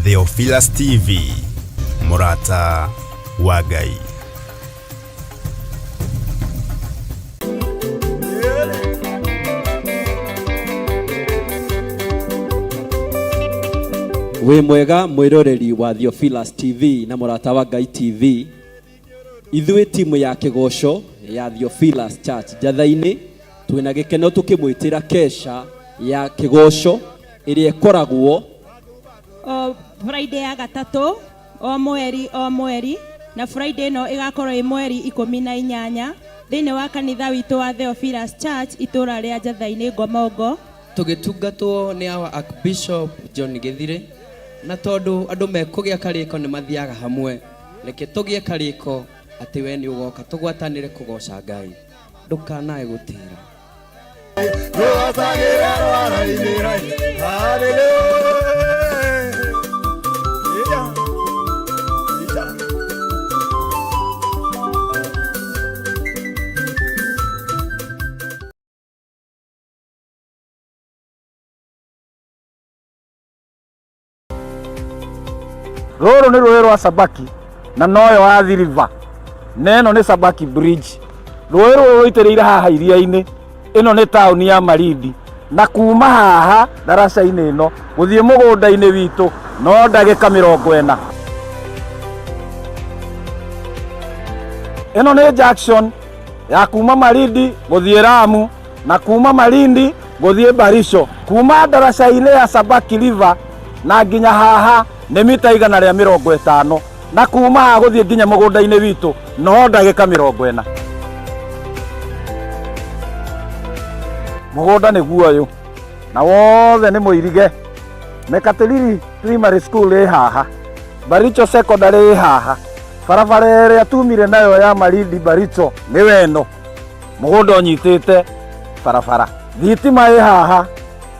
Theophilus TV, Murata wa Ngai. We mwega mwiroreri wa Theophilus TV na Murata wa Ngai TV. Ithuĩ timu ya Kĩgoco ya Theophilus Church Njatha-inĩ twĩna gĩkeno tũkĩmwĩtĩra kesha ya Kĩgoco ĩrĩa ĩkoragwo Friday ya gatatũ o mweri na Friday no ĩgakorwo ĩ mweri 18 thĩinĩ wa kanitha witũ wa Theophilus Church itũra rĩa Njatha-inĩ Ngomongo. Tũgĩtungatwo nĩ our Archbishop John Githire na tondũ andũ mekũgĩa karĩko nĩ mathiaga hamwe, reke tũgĩe karĩko atĩ we nĩ ũgoka tũgwatanĩre kũgoca Ngai, ndũkanae gũtĩra. Rũrũ nĩ rũĩ rwa Sabaki na noyo wa River. Neno nĩ Sabaki Bridge. Rũĩ rũrũ rũitĩrĩire haha iria-inĩ. Ĩno nĩ taũni ya Malindi. Na kuma haha daraca-inĩ ĩno gũthiĩ mũgũnda-inĩ witũ no ndagĩka 40. Ĩno nĩ junction ya kuma Malindi gũthiĩ Lamu na kuma Malindi gũthiĩ Barisho. Kuma daraca-inĩ ya Sabaki River na nginya haha nĩ mita 150 na kuma haha gũthiĩ nginya mũgũnda-inĩ witũ no ndagĩka 40. Mũgũnda nĩ guoyũ na wothe nĩ mũirige. Mekatilili Primary School ĩ haha, Baricho Secondary ĩ haha, barabara ĩrĩa tumire nayo ya Malindi Baricho nĩ weno, mũgũnda ũnyitĩte barabara. Thitima ĩ haha,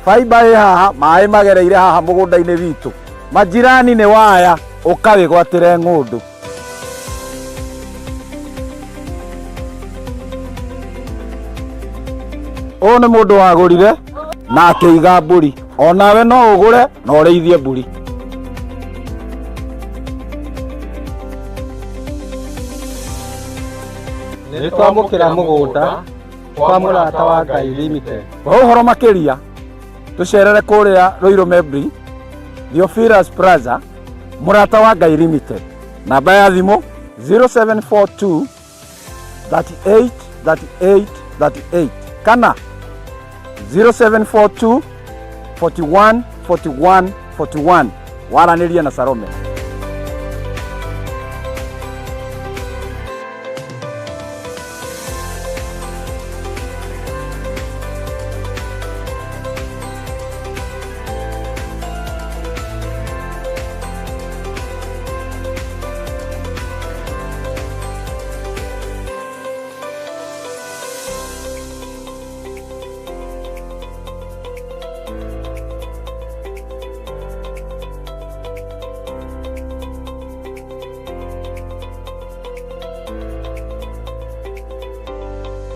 fiber ĩ haha, maĩ magereire haha mũgũnda-inĩ witũ. Majirani nĩ waya ũkawĩgwatĩre ng'ũndũ. Ũyũ nĩ mũndũ wagũrire na akĩiga mbũri. Onawe no ũgũre na ũrĩithie mbũri. Nĩ twamũkĩra mũgũnda kwa Murata wa Ngai Limited. Kwa ũhoro makĩria tũcerere kũrĩa Ruiru Mebri, Theophilus Plaza, Murata wa Ngai Limited. Namba ya thimũ 0742 38 38 38 kana 0742 41 41 41. Waranĩria na Salome.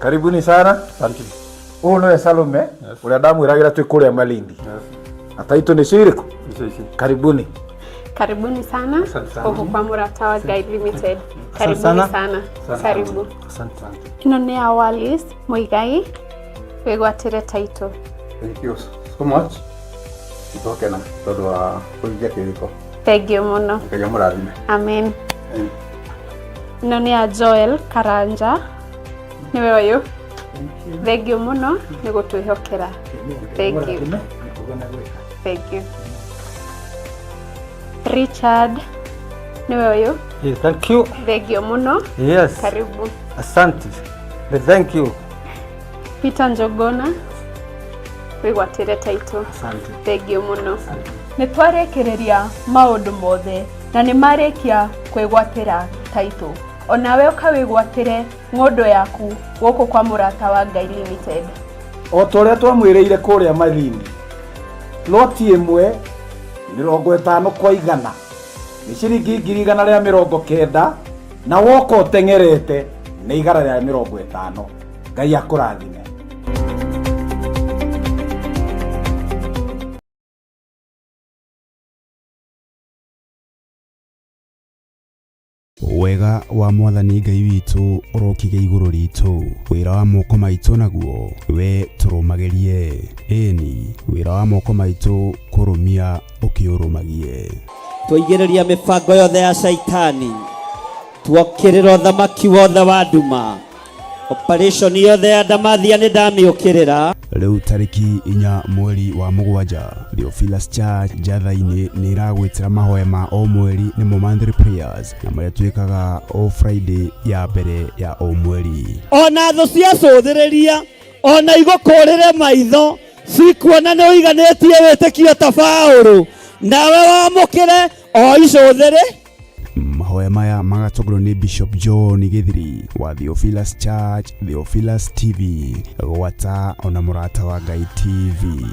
Karibuni sana. Asante. Huyu nĩ Salome ũrĩa ndamwĩragĩra twĩ kũrĩa Malindi. Ata itu nĩ cirĩkũ? Karibuni. Karibuni sana huko kwa Murata wa Ngai Limited. Karibuni sana. Karibu. Asante. Ino nĩ Awalis Muigai wĩgwatĩre title. Thank you so much. Itokena tondũ wa kũhingia kĩrĩko. Thank you mũno. Ngai amũrathime. Amen. Ino nĩ Joel Karanja. Niwe ũyũ. Thank you mũno nĩ gũtwĩhokera. Thank you. Thank you. Richard niwe ũyũ. Yes, thank you. Thank you mũno. Yes. Karibu. Asante. Thank you. Peter Njogona wĩgwatĩre title. Asante. Thank you mũno. Nĩ twarĩkĩrĩria maũndũ mothe na nĩ marĩkia kwĩgwatĩra title. Onawe ũkawĩgwatĩre ng'ũndũ yaku gũkũ kwa Murata wa Ngai Limited. O torĩa twamwĩrĩire kũrĩa Malindi, loti ĩmwe 50 kwa 100 nĩ ciringi 190 na woka ũteng'erete nĩ 150. Ngai akũrathime. wega wa mwathani Ngai witũ ũrokige igũrũ ritũ, wĩra wa moko maitũ naguo we tũrũmagĩrie, ĩni wĩra wa moko maitũ kũrũmia ũkĩũrũmagie. Tũigĩrĩria mĩbango yothe ya shaitani, tuokĩrĩra ũthamaki wothe wa nduma, operation yothe ya ndamathia nĩ ndamĩũkĩrĩra. Rĩu tarĩki 4 mweri wa mũgwanja, Theophilus Church Njatha-inĩ nĩ ĩragwĩtĩra mahoya ma o mweri nĩmo monthly prayers, na marĩa twĩkaga o Friday ya mbere ya o mweri. Ona thũ ciacũthĩrĩria, ona igũkũrĩre maitho, cikuona nĩ ũiganĩtie wĩtĩkio ta Paũlũ, nawe wamũkĩre o icũthĩrĩ. Mahoya maya magatongorwo nĩ Bishop John Githiri wa Theophilus Church, Theophilus TV, gwata ona mũrata wa Ngai TV.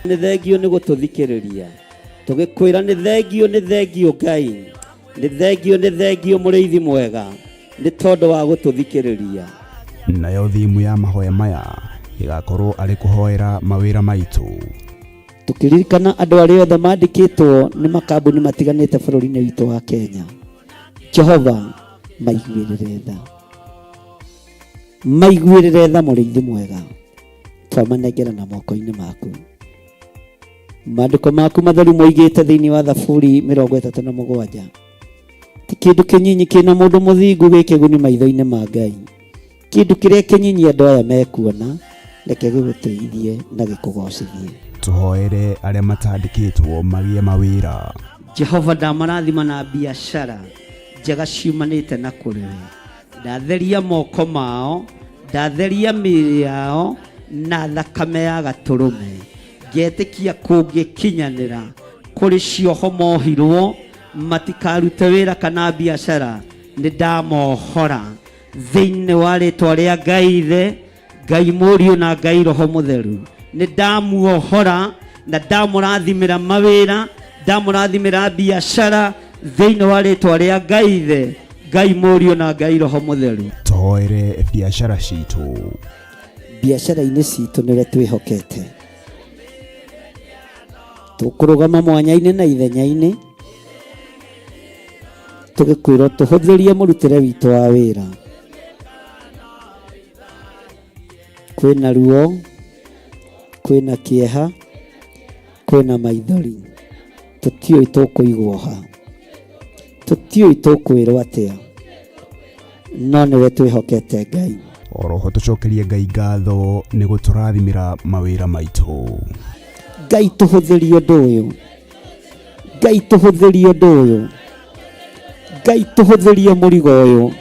Nĩ thengio nĩ gũtũthikĩrĩria, tũgĩkwĩra nĩ thengio Ngai, nĩ thengio mũrĩithi mwega, nĩ tondũ wa gũtũthikĩrĩria. Nayo thimu ya mahoya maya ĩgakorwo arĩ kũhoera mawĩra maitũ, tukĩririkana andũ arĩa othe mandĩkĩtwo nĩ makambuni matiganĩte bũrũri-inĩ witũ wa Kenya. Jehova maiguĩrĩre tha mũrĩithi mwega, twamanengera na moko-inĩ maku. Maandĩko maku matheru moigĩte thĩinĩ wa Thaburi 37, ti kĩndũ kĩnyinyi kĩna mũndũ mũthingu gĩkĩguni maitho-inĩ ma Ngai. Kĩndũ kĩrĩa kĩnyinyi andũ aya mekuona, reke gĩgũteithie na gĩkũgocithie. Tũhoere arĩa matandĩkĩtwo magĩe mawĩra. Jehova ndamarathima na biashara njega ciumanĩte na kũrĩ we. Ndatheria moko mao, ndatheria mĩĩrĩ yao na thakame ya gatũrũme. Ngetĩkia kũngĩkinyanĩra kũrĩ cioho mohirwo, matikarute wĩra kana biashara, nĩ ndamohora thĩinĩ wa rĩĩtwa rĩa Ngai Ithe, Ngai Mũriũ na Ngai Roho Mũtheru. Nĩ ndamuohora na ndamũrathimĩra mawĩra, ndamũrathimĩra biashara thĩinĩ wa rĩĩtwa rĩa Ngai Ithe, Ngai Mũriũ na Ngai Roho Mũtheru. Tũhoere biashara citũ. Biashara-inĩ citũ nĩwe twĩhokete. Tũkũrũgama mwanya-inĩ na ithenya-inĩ, tũgĩkwĩrwo tũhũthĩrie mũrutĩre witũ wa wĩra. Kwĩna ruo, kwĩna kĩeha, kwĩna maithori, tũtiũĩ tũkũigwo ha, tũtiũĩ tũkwĩrwo atĩa, no nĩwe twĩhokete Ngai. Oroho tũcokerie Ngai ngatho nĩ gũtũrathimĩra mawĩra maitũ. Ngai tũhũthĩrie ũndũ ũyũ, Ngai tũhũthĩrie ũndũ ũyũ, Ngai tũhũthĩrie mũrigo ũyũ,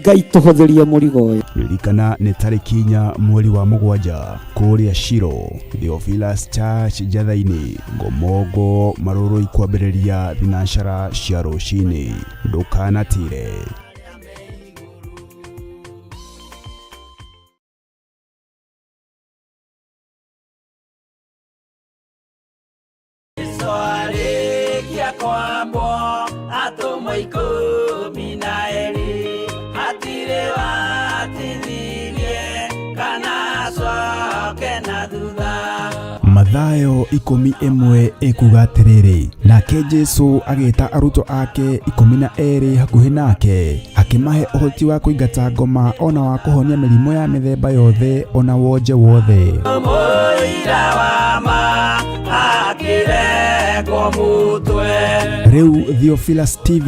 Ngai tũhũthĩrie mũrigo ũyũ. Ririkana nĩ tarĩki 4 mweri wa mũgwanja, kũrĩa Shiro, Theophilus Church Njatha-inĩ, Ngomongo Marũrũ ikwambĩrĩria thinacara cia rũcinĩ, ndũkanatire. Mathayo 11 ikuga atĩrĩrĩ, nake Jesũ agĩĩta arutwo ake 12 hakuhĩ nake, akĩmahe ũhoti wa kũingata ngoma ona wa kũhonia mĩrimũ ya mĩthemba yothe ona wonje wothe. Rĩu Theophilus TV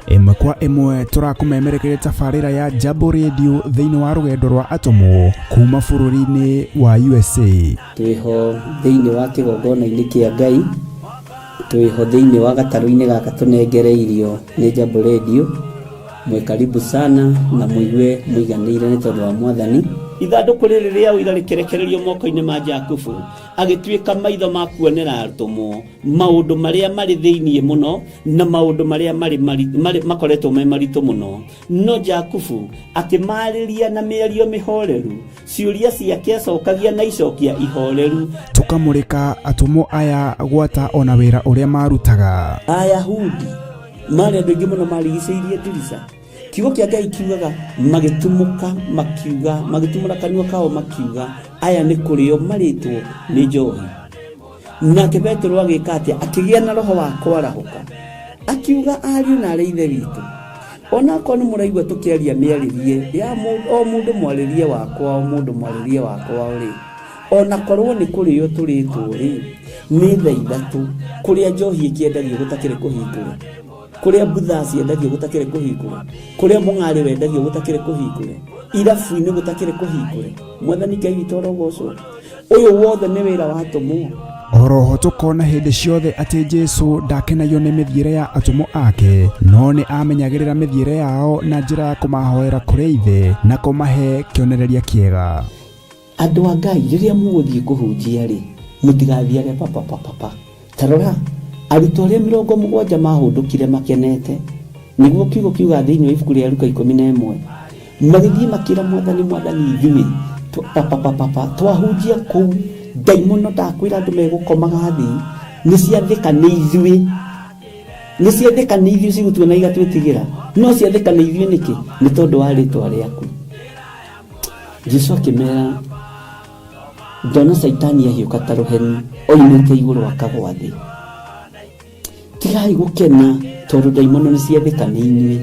ĩmwe kwa ĩmwe tũrakũmemerekeria tabarĩra ya Jambo Radio thĩinĩ wa rũgendo rwa atũmwo kuma bũrũri-inĩ wa USA. Twĩho thĩinĩ wa kĩgongona-inĩ kĩa Ngai, twĩho thĩinĩ wa gatarũ-inĩ gaka tũnengereirio nĩ Jambo Radio. Mwe karibu sana na mũigue mũiganĩire nĩ tondũ wa Mwathani. Ithandũkũ rĩrĩ rĩa ũira rĩkĩrekererio moko-inĩ ma Jakubu, agĩtuĩka maitho ma kuonera atũmwo maũndũ marĩa marĩ thĩinĩ mũno na maũndũ marĩa makoretwo me maritũ mũno. No Jakubu akĩmarĩria na mĩario mĩhoreru, ciũria ciake acokagia na icokia ihoreru. Tũkamũrĩka atũmwo aya gwata ona wĩra ũrĩa marutaga. Ayahudi marĩ andũ aingĩ mũno marigicĩirie ndirica. Kiugo kĩa Ngai kiugaga magĩtumũka makiuga, magĩtumũra kanua kao makiuga, aya nĩ kũrĩo marĩtwo nĩ njohi. Nake Petero agĩka atĩa? Akĩgĩa na roho wa kwarahũka, akiuga ariũ na arĩ ithe witũ ona korwo nĩ mũraigua tũkĩaria mĩarĩrie ya o mũndũ mwarĩrie wakwa o mũndũ mwarĩrie wakwa rĩ ona korwo nĩ kũrĩo tũrĩtwo rĩ nĩ thaa ithatũ kũrĩa njohi ĩkĩendagio gũtakĩrĩ kũhingũre kũrĩa butha ciendagio gũtakĩrĩ kũhingũre kũrĩa mũng'arĩ wendagio gũtakĩrĩ kũhingũre irabu-inĩ gũtakĩrĩ kũhingũre mwathani Ngai witũ orogocwo ũyũ wothe nĩ wĩra watũmwo oroho tukona hindi ciothe ati Jesu ndakenagio ni mithiire ya atumo ake no ni amenyagirira mithiire yao na njira ya kumahoera kuri ithe na kumahe kionereria kiega. Andu a Ngai riria muguthie kuhunjia ri mutigathiage papa tarora arutwo aria 70 mahundukire makenete niguo kiugo kiuga thiini wa ibuku ria Luka 11 magithie makira mwathani ithuĩ papa twahunjia kuu Ngai mũno ndakwĩra andũ megũkomaga thĩ nĩ ciathĩka nĩ ithuĩ cigũtuona igatwĩtigĩra no ciathĩka nĩ ithuĩ nĩkĩ nĩ tondũ wa rĩtwa rĩaku. Jesu akĩmera ndona Saitani ahiũka ta rũheni oimĩte igũrũ akagwa thĩ. Tigai gũkena tondũ ndaimono nĩ ciathĩka nĩ inyuĩ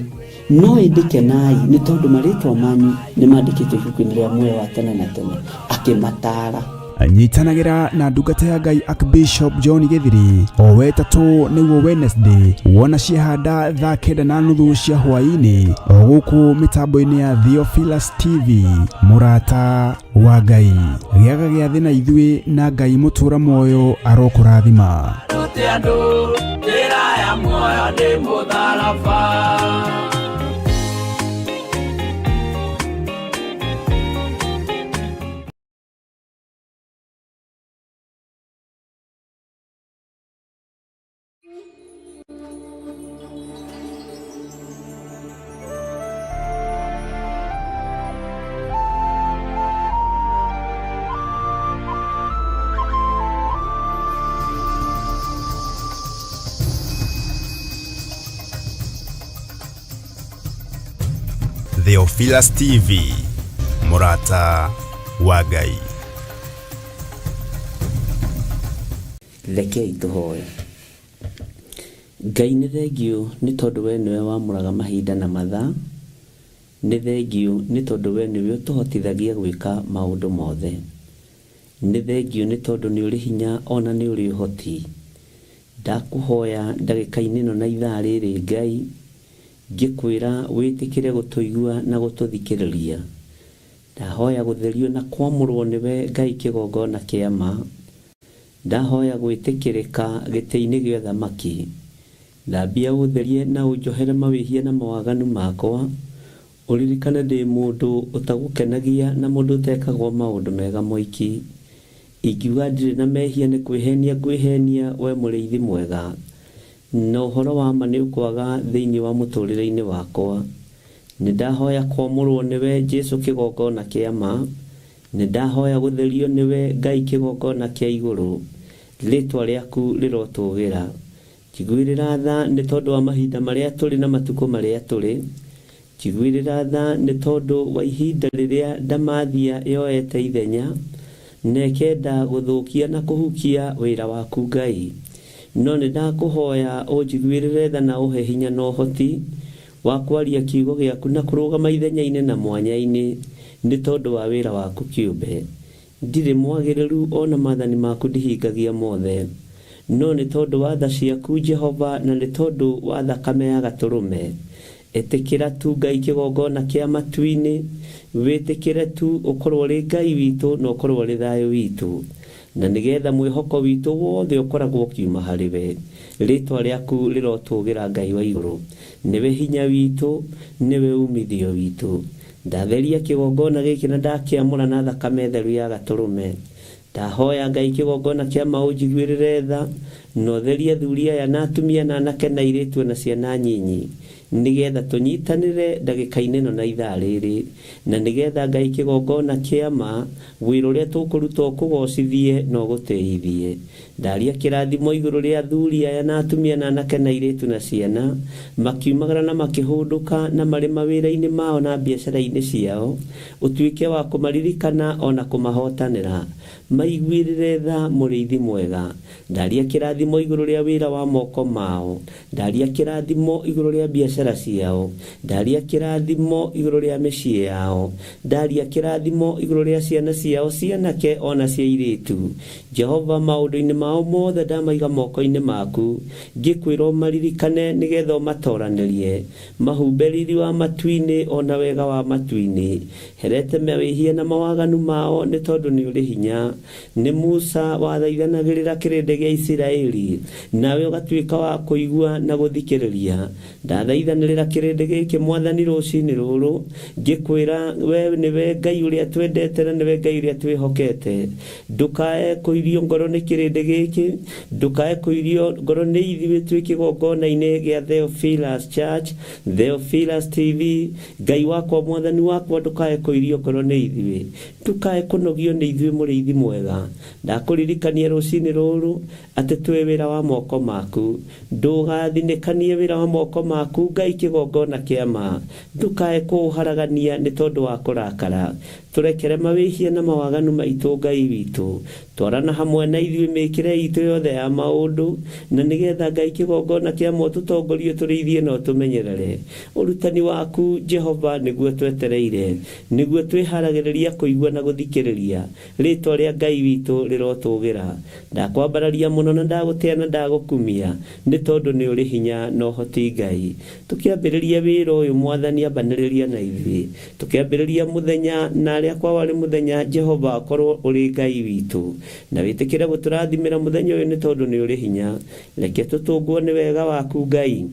no ĩndĩkenai nĩ tondũ marĩtwa manyu nĩ mandĩkĩtwo ibuku-inĩ rĩa muoyo wa tene na tene. Akĩmataara anyitanagira na ndungata ya Ngai Archbishop John Githiri o wetatu niguo Wednesday wona ciehanda thaa 9:30 cia hwaini o gũkũ mitambo-inĩ ya Theophilus TV murata wa Ngai gĩaga gĩa thĩ na ithuĩ na Ngai mũtũra muoyo arokũrathima. Theophilus TV murata wa Ngai. Rekei tũhoe. Ngai nĩ thengio nĩ tondũ we nĩwe wamũraga mahinda na mathaa. Nĩ thengio nĩ tondũ we nĩwe ũtũhotithagia gwĩka maũndũ mothe. Nĩ thengio nĩ tondũ nĩ ũrĩ hinya ona nĩ ũrĩ ũhoti. Ndakũhoya ndagĩka-inĩ ĩno na ithaa rĩrĩ Ngai ngĩkwĩra wĩtĩkĩre gũtũigua na gũtũthikĩrĩria. Ndahoya gũtherio na kwamũrwo nĩwe Ngai kĩgongona kĩa ma. Ndahoya gwĩtĩkĩrĩka gĩtĩ-inĩ gĩa ũthamaki. Ndambia ũtherie na ũnjohere mawĩhia na mawaganu makwa. Ũririkane ndĩ mũndũ ũtagũkenagia na mũndũ ũtekagwo maũndũ mega moiki. Ingiuga ndirĩ na mehia nĩ kwĩhenia we mũrĩithi mwega. Na ũhoro wa ma nĩ ũkwaga thĩinĩ wa mũtũrĩre-inĩ wakwa. Nĩ ndahoya kwamũrwo nĩwe Jesu kĩgongona kĩa ma. Nĩ ndahoya gũtherio nĩwe Ngai kĩgongona kĩa igũrũ. Rĩtwa rĩaku rĩrotũgĩra. Njiguĩrĩra tha nĩ tondũ wa mahinda marĩa tũrĩ na matukũ marĩa tũrĩ. Njiguĩrĩra tha nĩ tondũ wa ihinda rĩrĩa ndamathia yoete ithenya na ĩkenda gũthũkia na kũhukia wĩra waku Ngai. No nĩ ndakũhoya ũnjiguĩrĩre tha na ũhe hinya na ũhoti wa kwaria kiugo gĩaku na kũrũgama ithenya-inĩ na mwanya-inĩ nĩ tondũ wa wĩra waku kĩũmbe. Ndirĩ mwagĩrĩru ona maathani maku ndihingagia mothe. No nĩ tondũ wa tha ciaku Jehova na nĩ tondũ wa thakame ya gatũrũme. Ĩtĩkĩra tu Ngai kĩgongona kĩa matu-inĩ. Wĩtĩkĩre tu ũkorwo ũrĩ Ngai witũ na ũkorwo ũrĩ thayũ witũ. Na nĩgetha mwĩhoko witũ wothe ũkoragwo ũkiuma harĩ we. Rĩtwa rĩaku rĩrotũgĩra Ngai wa igũrũ. Nĩwe hinya witũ, nĩwe umithio witũ. Ndatheria kĩgongona gĩkĩ na ndakĩamũra na thakame theru ya gatũrũme. Ndahoya Ngai kĩgongona kĩa ma ũnjiguĩrĩre tha na ũtherie athuri aya na atumia na anake na airĩtu na ciana nyinyi. Nĩgetha tũnyitanĩre ndagĩka-inĩ ĩno na ithaa rĩrĩ. Na nĩgetha Ngai kĩgongona kĩa ma wĩra ũrĩa tũkũruta ũkũgocithie na ũgũtĩithie. Ndaria kĩrathimo igũrũ rĩa athuri aya na atumia na anake na airĩtu na ciana. Makiumagara na makĩhũndũka na marĩ mawĩra-inĩ mao na biacara-inĩ ciao. Ũtuĩke wa kũmaririkana ona kũmahotanĩra. Maiguĩrĩre tha mũrĩithi mwega. ndaria kĩrathimo igũrũ rĩa wĩra wa moko mao, ndaria kĩrathimo igũrũ rĩa biacara ciao, ndaria kĩrathimo igũrũ rĩa mĩciĩ yao, ndaria kĩrathimo igũrũ rĩa ciana ciao, cianake ona cia airĩtu. Jehova, maũndũ-inĩ mao mothe ndamaiga moko-inĩ maku, ngĩkwĩra maririkane nĩgetha matoranĩrie, mahumbe riri wa matu-inĩ ona wega wa matu-inĩ, herete mawĩhia na mawaganu mao nĩ tondũ nĩ ũrĩ hinya. Nĩ Musa wathaithanagĩrĩra kĩrĩndĩ gĩa Isiraeli, nawe ũgatuĩka wa kũigua na gũthikĩrĩria. Ndathaithanĩrĩra kĩrĩndĩ gĩkĩ Mwathani rũcinĩ rũrũ, ngĩkwĩra we nĩwe Ngai ũrĩa twendete na nĩwe Ngai ũrĩa twĩhokete. Ndũkae kũirio ngoro nĩ kĩrĩndĩ gĩkĩ, ndũkae kũirio ngoro nĩ ithuĩ twĩ kĩgongona-inĩ gĩa Theophilus Church, Theophilus TV. Ngai wakwa, Mwathani wakwa, ndũkae kũirio ngoro nĩ ithuĩ, ndũkae kũnogio nĩ ithuĩ mũrĩithi mwega. Ndakũririkania rũcinĩ rũrũ atĩ twĩ wĩra wa moko maku, ndũgathinĩkanie wĩra wa moko maku Ngai kĩgongona kĩa ma, ndũkae kũũharagania nĩ tondũ wa kũrakara. Tũrekere mawĩhia na mawaganu maitũ Ngai witũ, twarana hamwe na ithuĩ mĩkĩre itũ yothe ya maũndũ, na nĩgetha Ngai kĩgongona kĩa mo tũtongorie tũrĩithie no tũmenyerere. Ũrutani waku Jehova nĩguo twetereire, nĩguo twĩharagĩrĩria kũigua na gũthikĩrĩria. Rĩtwa rĩa Ngai witũ rĩrotũgĩra. Ndakwambararia mũno na ndagũtĩa na ndagũkumia, nĩ tondũ nĩ ũrĩ hinya na ũhoti Ngai. Tũkĩambĩrĩria wĩra ũyũ Mwathani, ambanĩrĩria na ithuĩ, tũkĩambĩrĩria mũthenya na arĩa kwa warĩ mũthenya Jehova akorwo ũrĩ Ngai witũ, na wĩtĩkĩre gũtũrathimĩra mũthenya ũyũ nĩ tondũ nĩ ũrĩ hinya. Reke tũtũngwo nĩ wega waku Ngai.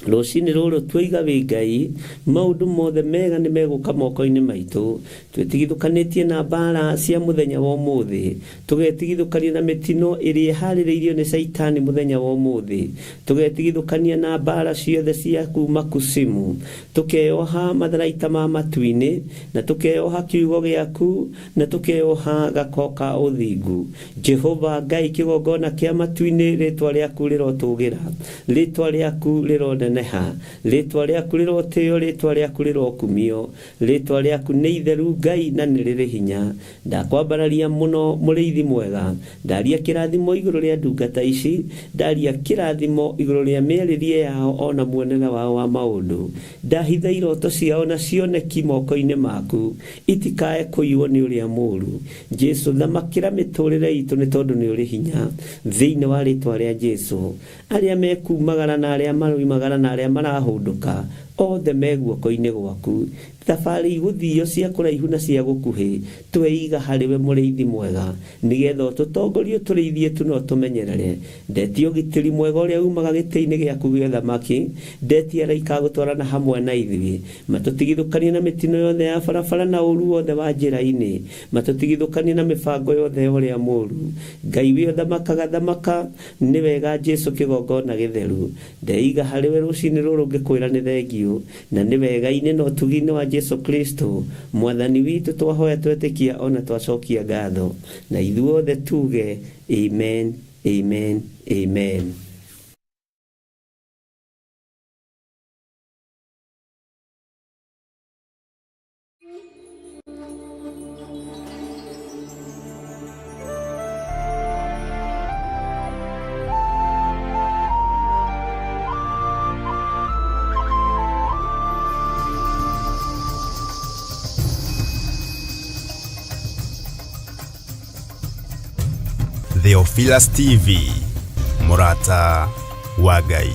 Rũcinĩ rũrũ twaiga wĩ Ngai, maũndũ mothe mega nĩ megũka moko-inĩ maitũ. Twĩtigithũkanĩtie na mbara cia mũthenya wa ũmũthĩ, tũgetigithũkania na mĩtino ĩrĩa ĩharĩrĩirio nĩ Saitani mũthenya wa ũmũthĩ, tũgetigithũkania na mbara ciothe cia kuma kusimu, tũkeoha matharaita ma matu-inĩ, na tũkeoha kiugo gĩaku, na tũkeoha gako ka ũthingu. Jehova Ngai kĩgongona kĩa matu-inĩ, rĩtwa rĩaku rĩrotũgĩra, rĩtwa rĩaku rĩroneneha, rĩtwa rĩaku rĩrotĩo, rĩtwa rĩaku rĩrokumio, rĩtwa rĩaku nĩ itheru Ngai na nĩ rĩrĩ hinya. Ndakwambararia mũno mũrĩithi mwega, ndaria kĩrathimo igũrũ rĩa ndungata ici, ndaria kĩrathimo igũrũ rĩa mĩarĩrie yao ona muonere wao wa maũndũ. Ndahitha iroto ciao na cioneki moko-inĩ maku, itikae kũiywo nĩ ũrĩa mũũru. Jesu, thamakĩra mĩtũrĩre itũ nĩ tondũ nĩ ũrĩ hinya, thĩinĩ wa rĩtwa rĩa Jesu. Arĩa mekumagara na arĩa maroimagara na arĩa marahũndũka, othe me guoko-inĩ gwaku. Thabarĩ igũthio cia kũraihu na cia gũkuhĩ, tweiga harĩwe mũrĩithi mwega, nĩgetha tũtongorie tũrĩithie tu no tũmenyerere. Ndetia ũgitĩri mwega ũrĩa umaga gĩtĩ-inĩ gĩaku gĩa thamaki, ndetia araika gũtwarana hamwe na ithuĩ, matũtigithũkanie na mĩtino yothe ya barabara na ũru wothe wa njĩra-inĩ, matũtigithũkanie na mĩbango yothe ũrĩa mũũru. Ngai wĩ thamakaga thamaka, nĩ wega Jesu kĩgongona gĩtheru. Ndeiga harĩwe rũcinĩ rũrũ ngĩkwĩra nĩ thengio, na nĩ wega-inĩ na ũtugi-inĩ wa Jesu Kristo Mwathani witũ twahoya twetĩkia ona twacokia ngatho, na ithuothe tuge amen, amen, amen. Theophilus TV, mũrata wa Ngai.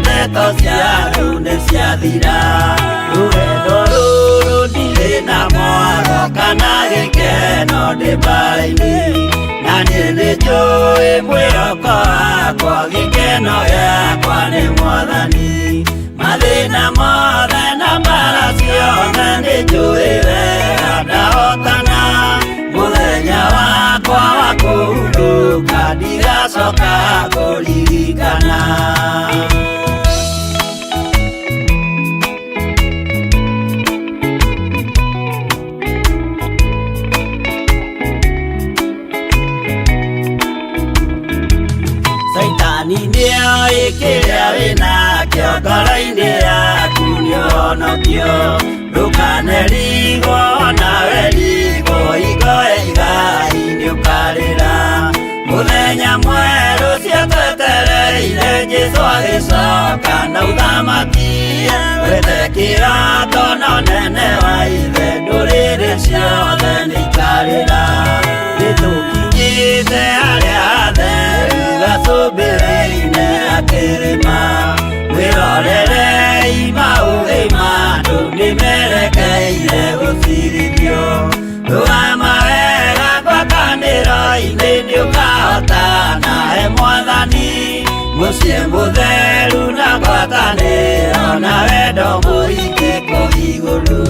Ndeto cia rĩu nĩ ciathira rũgendo rũrũ ndirĩ na mwaro kana gĩkeno ndĩ mbara-inĩ na niĩ nĩ njũĩ mwĩhoko wakwa gĩkeno gĩakwa nĩ Mwathani mathĩna mothe na mbara ciothe nĩ njũĩ wega ndahotana mũthenya wakwa wa kũhurũka ndigacoka kũririkana Saitani nĩoĩ kĩrĩa wĩnakĩo ngoro-inĩ yaku nĩũhonokio ndũkanerigwo nawe rigwo igoe igai nĩũkarĩra mũthenya mwerũ cio twetereire Jesũ agĩcoka na ũthamaki wethe kĩroto na ũnene wa ithe ndũrĩrĩ ciothe nĩikarĩra nĩtũkinyĩte harĩa hatheru gatũmbĩrĩ-inĩ akĩrĩma wĩrorerei maũthĩ ma andũ nĩmerekeire gũcirithio rũgama wega ngwatanĩro-inĩ nĩũkahotana he Mwathani mũciĩ mũtheru na ngwatanĩro na wendo mũingĩ kũu igũrũ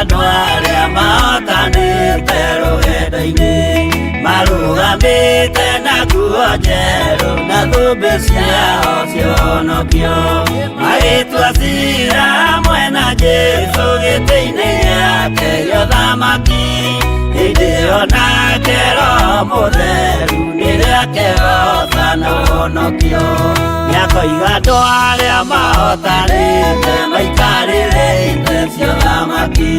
andũ arĩa mahotanĩte rũgendo-inĩ marũgamĩte na nguo njerũ na thũmbĩ ciao cionokio magĩtua cira hamwe na Jesũ gĩtĩ-inĩ gĩake gĩa ũthamaki hĩndĩ ĩyo nake Roho Mũtheru nĩrĩa kĩhoto na ũhonokio nĩakoiga andũ arĩa mahotanĩte maikarĩre itĩ cia ũthamaki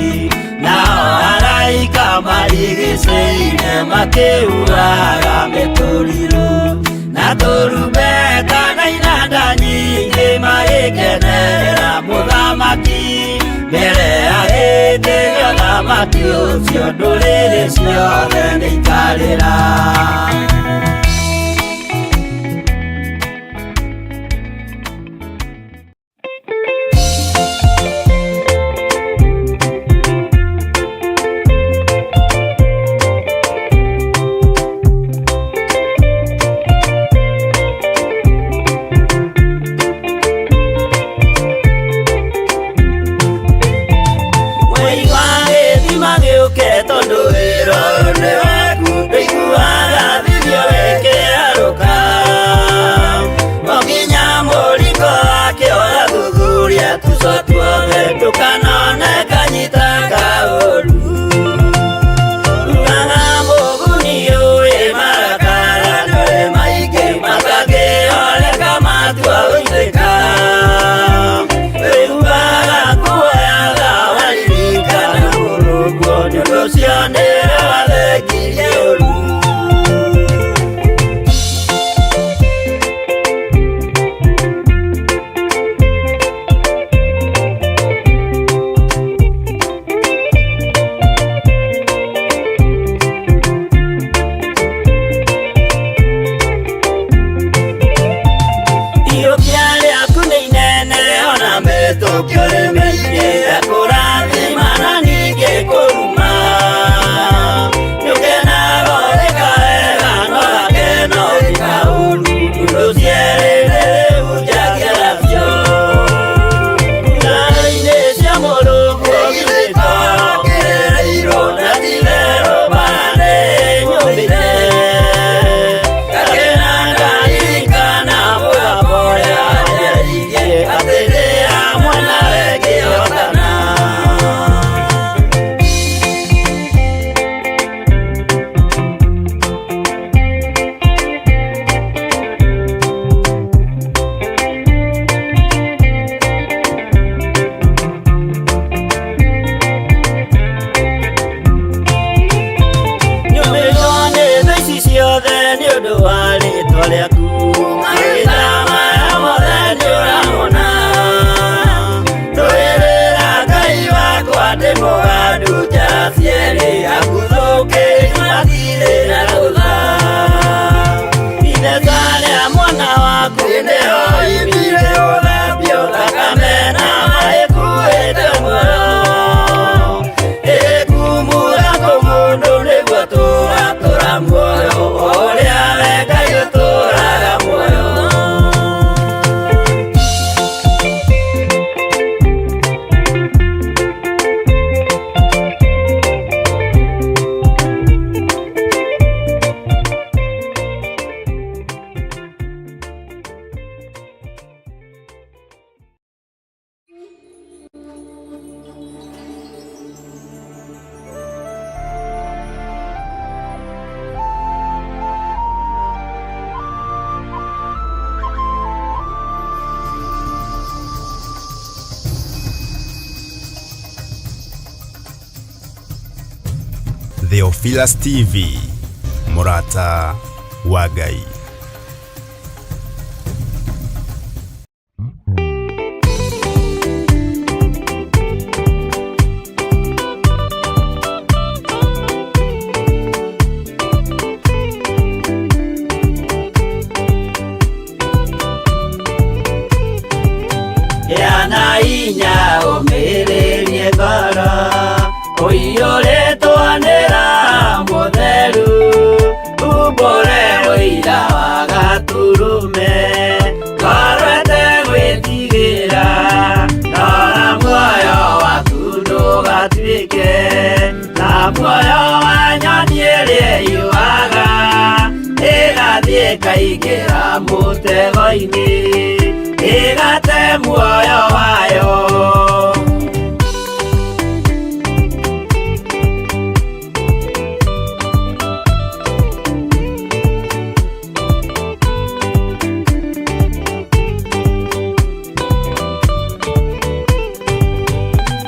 nao araika marigicĩire makĩhuhaga mĩtũrirũ na tũrumbeta na inanda nyingĩ magĩkenerera mũthamaki mbere ya gĩtĩ gĩa ũthamaki ũcio ndũrĩrĩ ciothe nĩikarĩra tondũ wĩra nĩ waku ndĩiguaga thithio wĩkĩ Theophilus TV, Murata wa Ngai. Inya umirerie ngoro uiyũrĩtwo nĩra mũtheru umbũre ũira wa gaturume korwete gwĩtigĩra rora muoyo waku ndũgatuĩke na muoyo wa nyoni ĩrĩa yuaga ĩgathiĩ ĩkaingĩra mũtego-inĩ ĩgate muoyo wayo.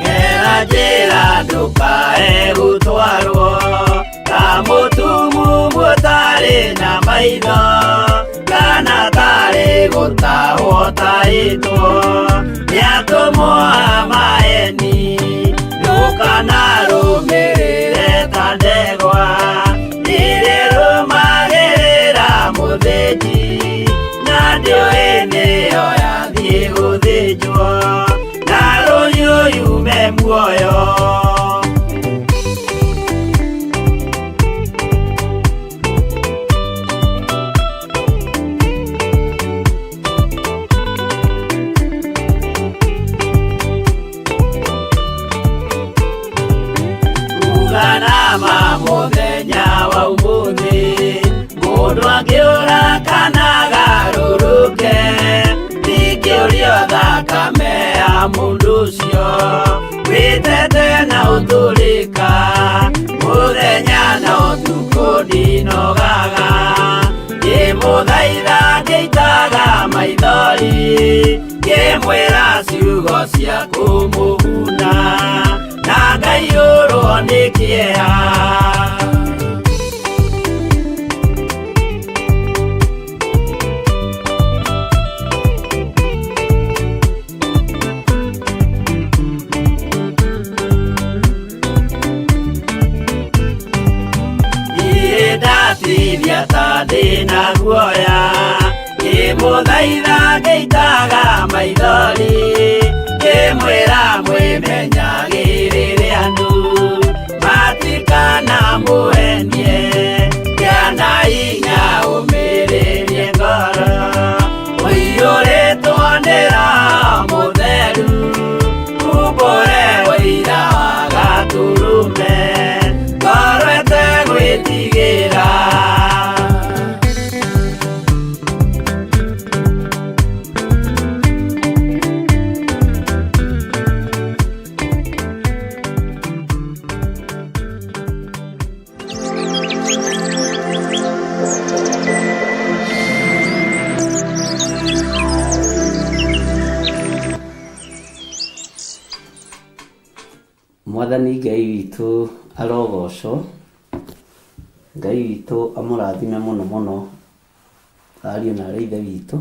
Gera njĩra ndũkae gũtwarwo ta mũtumu mũtarĩ na maitho kana tarĩ gũtahwo taĩtwo nĩatũmwo amaeni ndũkanarũmĩrĩre ta ndegwa nĩrĩrũmagĩrĩra mũthĩnji na ndĩũĩ nĩyo yathiĩ gũthĩnjwo na rũhiũ yume muoyo. Mũthenya wa ũmũthĩ mũndũ angĩũra kana agarũrũke ndingĩũrio thakame ya mũndũ ũcio wĩtete na ũtũrĩka mũthenya na ũtukũ ndinogaga ngĩmũthaitha ngĩitaga maithori ngĩmwĩra ciugo cia kũmũguna na ngaiyũrwo nĩ kĩeha. Ndatithia ta ndĩna guoya ngĩmũthaitha ngĩitaga maithori ngĩmwĩra mwĩmenyagĩrĩre andũ matikana mũhenie gĩana hinya ũmĩrĩrie ngoro ũiyũrĩtwo nĩra mũtheru umbũre ũira wa gaturume korwete gwĩtigĩra. Mwathani Ngai witũ arogocwo, Ngai witũ amũrathime mũno mũno, ariũ na ithe witũ,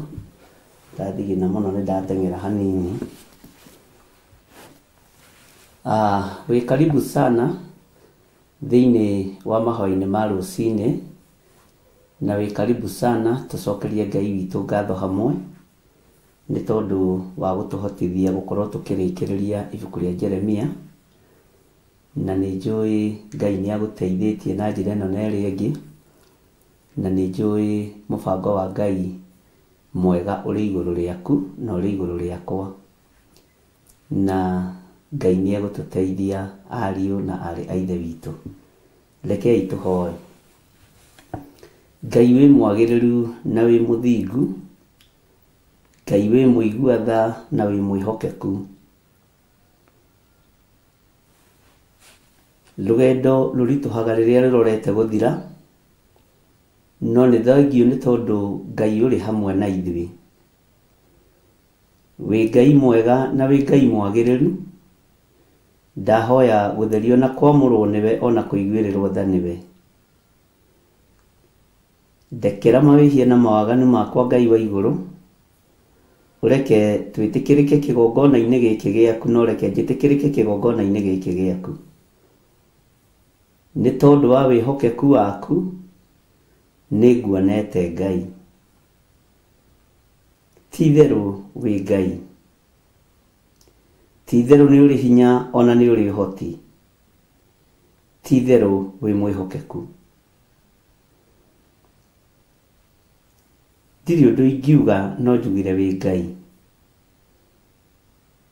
ndathigina mũno nĩ ndateng'era hanini. Wĩ karibu sana thĩinĩ wa mahoya-inĩ ma rũcinĩ, na wĩ karibu sana tũcokerie Ngai witũ ngatho hamwe nĩ tondũ wa gũtũhotithia gũkorwo tũkĩrĩkĩrĩria ibuku rĩa Jeremia, na nĩ njũĩ Ngai nĩ agũteithĩtie na njĩra ĩno na ĩrĩa ĩngĩ, na nĩ njũĩ mũbango wa Ngai mwega ũrĩ igũrũ rĩaku na ũrĩ igũrũ rĩakwa, na Ngai nĩ agũtũteithia ariũ na arĩ a ithe witũ. Rekei tũhoe. Ngai wĩ mwagĩrĩru na wĩ mũthingu, Ngai wĩ mũigua-tha na wĩ mwĩhokeku. Rũgendo rũritũhaga rĩrĩa rũrorete gũthira, no nĩ thengio nĩ tondũ Ngai ũrĩ hamwe na ithuĩ. Wĩ Ngai mwega na wĩ Ngai mwagĩrĩru, ndahoya gutherio na kwamũrwo nĩwe ona kũiguĩrĩrwo tha nĩwe. Ndekera mawĩhia na mawaganu makwa Ngai wa igũrũ, ũreke twĩtĩkĩrĩke kĩgongona-inĩ gĩkĩ gĩaku, na ũreke njĩtĩkĩrĩke kĩgongona-inĩ gĩkĩ gĩaku. Nĩ tondũ wa wĩhokeku waku nĩ nguonete Ngai. Ti-itherũ wĩ Ngai. Ti-itherũ nĩ ũrĩ hinya ona nĩ ũrĩ ũhoti. Ti-itherũ wĩ mwĩhokeku. Ndirĩ ũndũ ingiuga no njugire wĩ Ngai.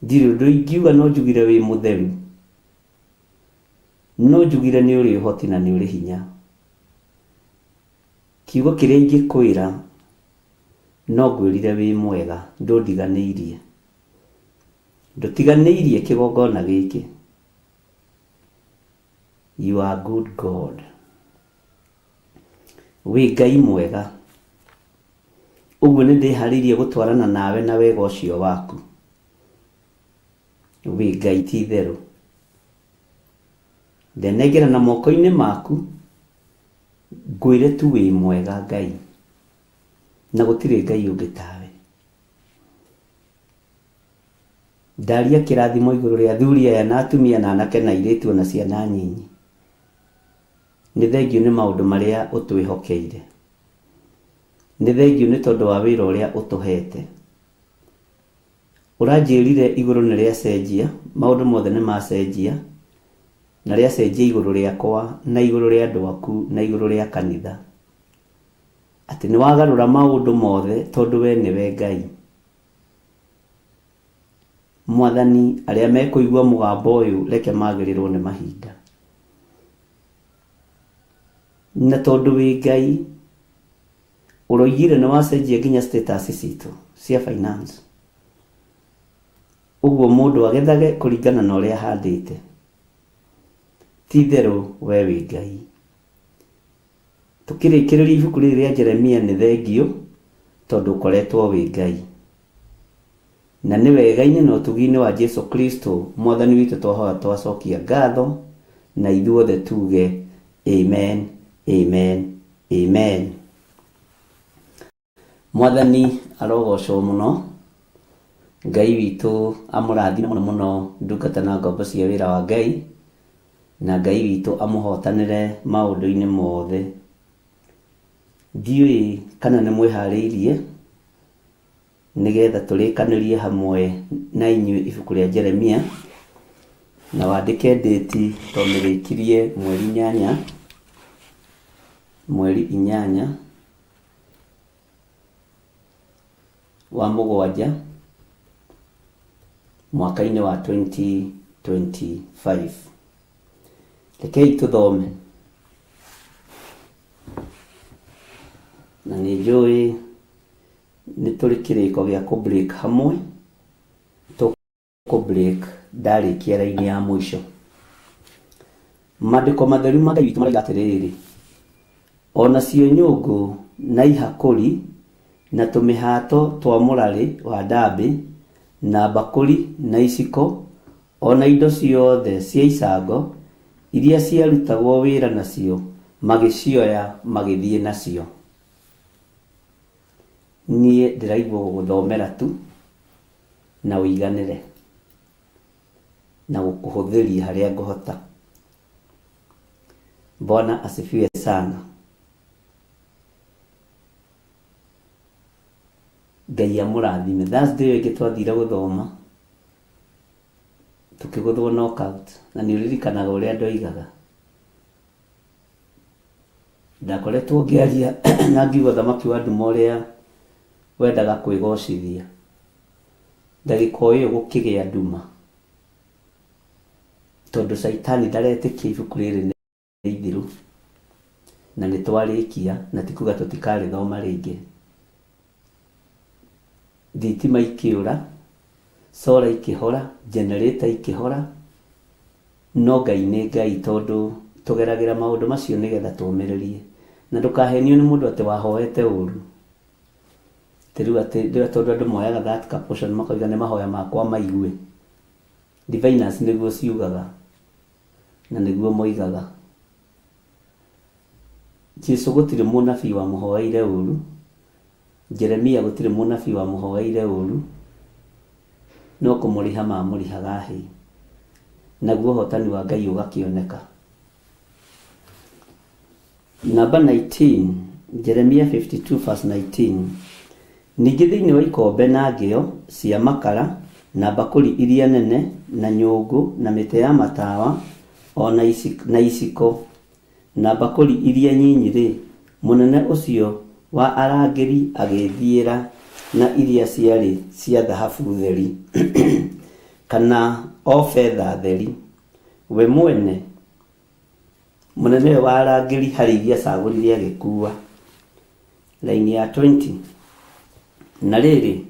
Ndirĩ ũndũ ingiuga no njugire wĩ mũtheru. No njugire nĩ ũrĩ ũhoti na nĩ ũrĩ hinya. Kiugo kĩrĩa ingĩkwĩra no ngwĩrire wĩ mwega, ndũndiganĩirie. Ndũtiganĩirie kĩgongona gĩkĩ. You are good God. Wĩ Ngai mwega. Ũguo nĩ ndĩharĩirie gũtwarana nawe na wega ũcio waku. Wĩ Ngai ti-itherũ. Ndenengera na moko-inĩ maku, ngwĩre tu wĩ mwega Ngai, na gũtirĩ Ngai ũngĩ tawe. Ndaria kĩrathimo igũrũ rĩa athuri aya na atumia na anake na airĩtu na ciana nyinyi. Nĩ thengio nĩ maũndũ marĩa ũtwĩhokeire. Nĩ thengio nĩ tondũ wa wĩra ũrĩa ũtũhete. Ũranjĩrire igũrũ nĩ rĩacenjia, maũndũ mothe nĩ macenjia, na rĩacenjia igũrũ rĩakwa na igũrũ rĩa andũ aku na igũrũ rĩa kanitha. Atĩ nĩ wagarũra maũndũ mothe tondũ we nĩwe Ngai. Mwathani, arĩa mekũigua mũgambo ũyũ reke magĩrĩrwo nĩ mahinda. Na tondũ wĩ Ngai, ũroigire nĩ wacenjia nginya status citũ cia finance. Ũguo mũndũ agethage kũringana na ũrĩa ahandĩte. Ti-itherũ we wĩ Ngai. Tũkĩrĩkĩrĩria ibuku rĩrĩ rĩa Jeremia nĩ thengio tondũ ũkoretwo wĩ Ngai. Na nĩ wega-inĩ na ũtugi-inĩ wa Jesu Kristo Mwathani witũ twahoya twacokia ngatho, na ithuothe tuge amen, amen, amen. Mwathani arogocwo mũno. Ngai witũ amũrathime mũno mũno ndungata na ngombo cia wĩra wa Ngai, na Ngai witũ amũhotanĩre maũndũ-inĩ mothe. Ndiũĩ kana nĩ mwĩharĩirie nĩgetha tũrĩkanĩrie hamwe na inyuĩ ibuku rĩa Jeremia, na wandĩke ndĩti tũmĩrĩkirie mweri 8 wa mũgwanja mwaka-inĩ wa 2025. Rekei tũthome. Na nĩ njũĩ nĩ tũrĩ kĩrĩko gĩa kũ-break hamwe, tũkũ-break ndarĩkia raini ya mũico. Maandĩko matheru ma Ngai witũ maroiga atĩrĩrĩ: onacio nyũngũ na ihakũri na tũmĩhato twa mũrarĩ wa ndambĩ na mbakũri na iciko, ona indo ciothe cia icango iria ciarutagwo wĩra nacio magĩcioya magĩthiĩ nacio. Niĩ ndĩraigua gũgũthomera tu na ũiganĩre na gũkũhũthĩria harĩa ngũhota. Bwana asifiwe sana. Ngai amũrathime. Thursday ĩyo ĩngĩ twathire gũthoma tũkĩgũthwo knockout, na nĩ ũririkanaga ũrĩa ndoigaga. Ndakoretwo ngĩaria na ngiuga thamaki wa nduma ũrĩa wendaga kwĩgocithia. Ndagĩka ĩyo gũkĩgĩa nduma, tondũ Saitani ndaretĩkia ibuku rĩrĩ nĩ ithiru, na nĩ twarĩkia na tikuga tũtikarĩthoma rĩngĩ. Thitima ikĩũra, solar ikĩhora, generator ikĩhora, no Ngai nĩ Ngai, tondũ tũgeragĩra maũndũ macio nĩgetha tũũmĩrĩrie. Na ndũkahenio nĩ mũndũ atĩ wahoete ũru. Rĩu atĩ tondũ andũ moyaga that portion makoiga nĩ mahoya makwa maigue. diviners nĩguo ciugaga na nĩguo moigaga. Jesu gũtirĩ mũnabii wa mũhoeire ũru, Jeremia gũtirĩ mũnabii wa mũhoeire ũru, no kũmũrĩha mamũrĩhaga hĩ, naguo ũhotani wa Ngai ũgakĩoneka. Number 19, Jeremia 52 verse 19. Ningĩ thĩinĩ wa ikombe na ngĩo cia makara na bakũri iria nene na nyũngũ na mĩtĩ ya matawa na iciko na bakũri iria nyinyi-rĩ, mũnene ũcio wa arangĩri agĩthiĩra na iria ciarĩ cia thahabu theri kana o fedha theri. We mwene mũnene wa arangĩri harĩ iria cagũrire agĩkua. Laini ya 20. Na rĩrĩ,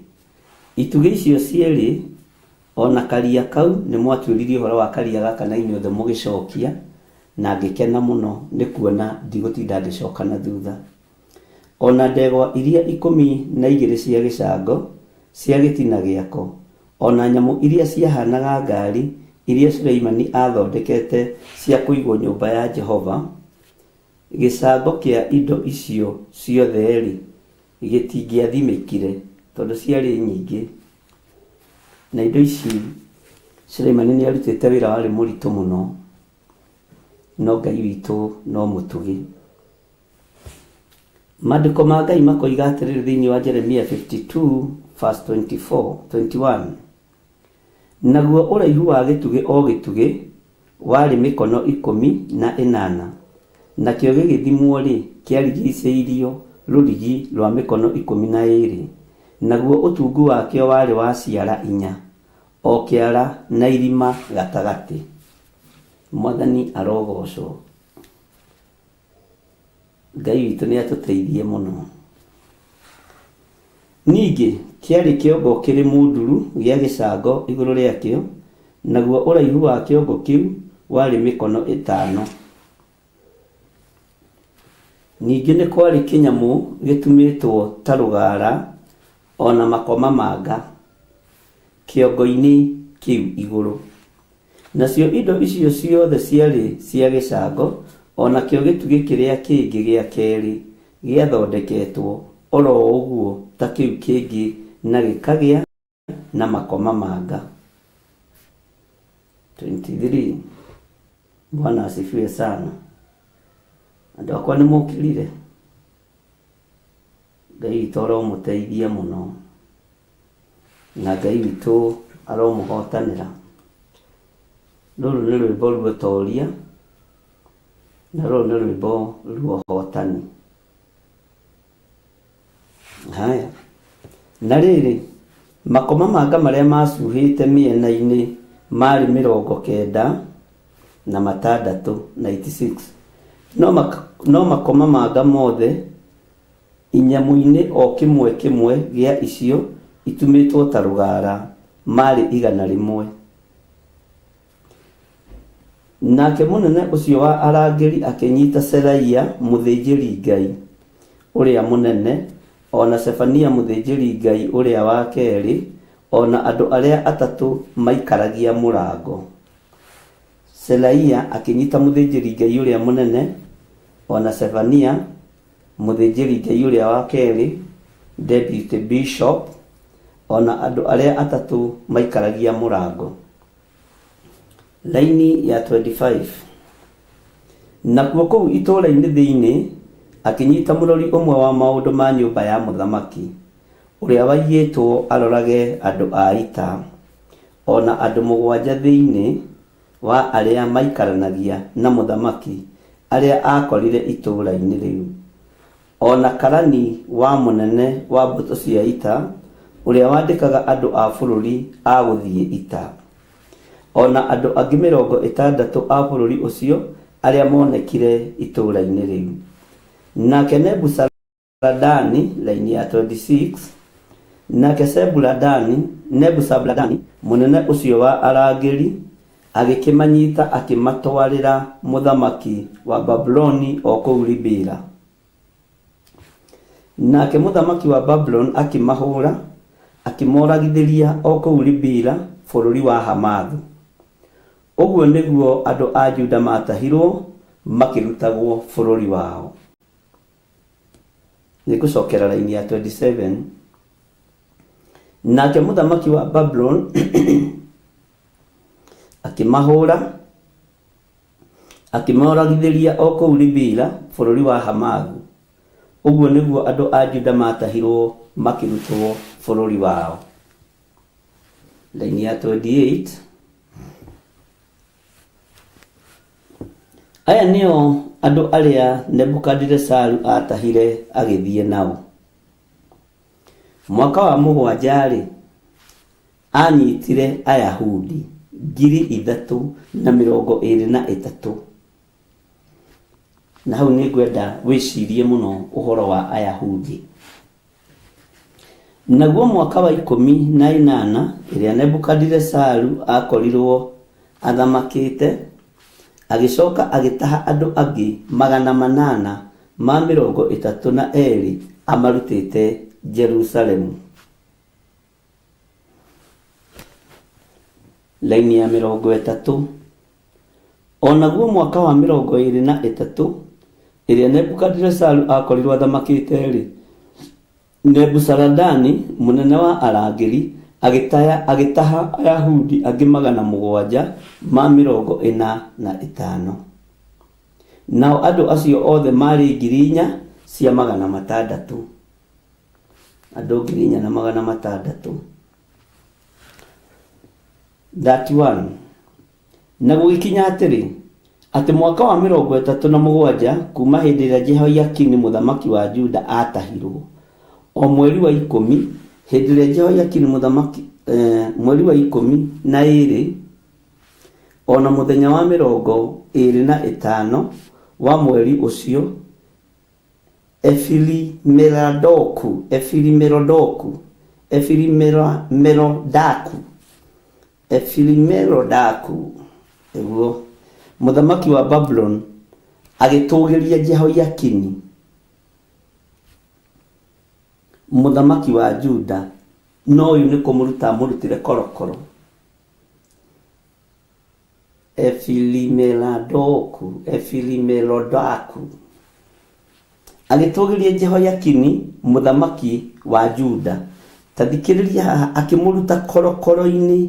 itugĩ icio cierĩ ona karia kau nĩ mwatuĩririe ũhoro wa karia gaka na inyuothe mũgĩcokia, na ngĩkena mũno nĩ kuona ndigũtinda ngĩcoka na thutha. Ona ndegwa iria 12 cia gĩcango cia gĩtina gĩako, ona nyamũ iria ciahanaga ngari iria Suleimani athondekete cia kũigwo nyũmba ya Jehova, gĩcango kĩa indo icio ciothe-rĩ gĩtingĩathimĩkire tondũ ciarĩ nyingĩ. Na indo ici Suleimani nĩ arutĩte wĩra warĩ mũritũ mũno, no Ngai witũ no mũtugi. Maandĩko ma Ngai makoiga atĩrĩrĩ thĩinĩ wa Jeremia 52 verse 21. Naguo ũraihu wa gĩtugĩ o gĩtugĩ warĩ mĩkono 18, nakĩo gĩgĩthimwo-rĩ kĩarigicĩirio rũrigi rwa mĩkono 12, naguo ũtungu wakĩo warĩ wa ciara 4, o kĩara na irima gatagatĩ. Mwathani arogocwo. Ngai witũ nĩ atũteithie mũno. Ningĩ kĩarĩ kĩongo kĩrĩ mũnduru gĩa gĩcango igũrũ rĩakĩo, naguo ũraihu wa kĩongo kĩu warĩ mĩkono 5. Ningĩ nĩ kwarĩ kĩnyamũ gĩtumĩtwo ta rũgara ona makoma manga kĩongo-inĩ kĩu igũrũ. Nacio indo icio ciothe ciarĩ cia gĩcango, ona kĩo gĩtugĩ kĩrĩa kĩngĩ gĩa kerĩ gĩathondeketwo oro ũguo ta kĩu kĩngĩ na gĩkagĩa na makoma manga. 23. Bwana asifiwe sana. Andũ akwa nĩ mũkĩrire. Ngai witũ aromũteithia mũno, na Ngai witũ aromũhotanĩra. Rũrũ nĩ rwĩmbo rwĩtoria, na rũrũ nĩ rwĩmbo rwĩhotani. Haya, na rĩrĩ, makoma manga marĩa macuhĩte mĩena-inĩ marĩ 96. No makoma manga mothe inyamũ-inĩ o kĩmwe kĩmwe gĩa icio itumĩtwo ta rũgara marĩ 100. Nake mũnene ũcio wa arangĩri akĩnyita Seraia mũthĩnjĩri Ngai ũrĩa mũnene, ona Sefania mũthĩnjĩri Ngai ũrĩa wa kerĩ, ona andũ arĩa 3 maikaragia mũrango. Seraia akĩnyita mũthĩnjĩri Ngai ũrĩa mũnene, ona Sefania mũthĩnjĩri Ngai ũrĩa wa kerĩ, deputy bishop, ona andũ arĩa 3 maikaragia mũrango. Laini ya 25. Nakuo kũu itũũra-inĩ thĩinĩ akĩnyita mũrori ũmwe wa maũndũ ma nyũmba ya mũthamaki, ũrĩa waiyĩtwo arorage andũ a ita, ona andũ 7 thĩinĩ wa arĩa maikaranagia na mũthamaki arĩa akorire itũũra-inĩ rĩu, ona karani wa mũnene wa mbũtũ cia ita ũrĩa wandĩkaga andũ a bũrũri a gũthiĩ ita, ona andũ angĩ 60 a bũrũri ũcio arĩa monekire itũũra-inĩ rĩu. Nake Nebuzaradani, laini ya 26, nake Nebuzaradani mũnene ũcio wa arangĩri agĩkĩmanyita akĩmatwarĩra mũthamaki wa Babuloni o kũu Ribila. Nake mũthamaki wa Babuloni akĩmahũra, akĩmoragithĩria o kũu Ribila bũrũri wa Hamathu. Ũguo nĩguo andũ a Juda matahirwo makĩrutagwo bũrũri wao. Nĩngũcokera raini ya 27. Nake mũthamaki wa Babylon akĩmahũra, akĩmoragithĩria o kũu Ribila bũrũri wa Hamathu. Ũguo nĩguo andũ a Juda matahirwo makĩrutwo bũrũri wao. Raini ya 28. Aya nĩo andũ arĩa Nebukadinezaru atahire agĩthiĩ nao. Mwaka wa 7 anyitire Ayahudi 323,000. Na hau nĩngwenda wĩcirie mũno ũhoro wa Ayahudi. Naguo mwaka wa 18 ĩrĩa Nebukadinezaru akorirwo athamakĩte, agĩcoka agĩtaha andũ angĩ 832 amarutĩte Jerusalemu. Laini ya 30. Onaguo mwaka wa 23 ĩrĩa Nebukadinezaru akorirwo athamakĩte, Nebuzaradani mũnene wa arangĩri agĩtaha Ayahudi angĩ 745. Nao andũ acio othe marĩ 4,600. Andũ 4,600. 31. Na gũgĩkinya atĩ mwaka wa 37 kuma hĩndĩ ĩrĩa Jehoiakini mũthamaki wa Juda atahirwo, o mweri wa 10 hĩndĩ ĩrĩa Jehoiakini mũthamaki mweri wa 12 ona mũthenya wa 25 wa mweri ũcio, Efilimerodaku eguo mũthamaki wa Babylon agĩtũgĩria Jehoiakini mũthamaki wa Juda, no uyu nĩ kũmũruta mũrutire korokoro. Efilimerodaku agĩtũgĩria Jehoiakini mũthamaki wa Juda, tathikĩrĩria haha, akĩmũruta korokoro-inĩ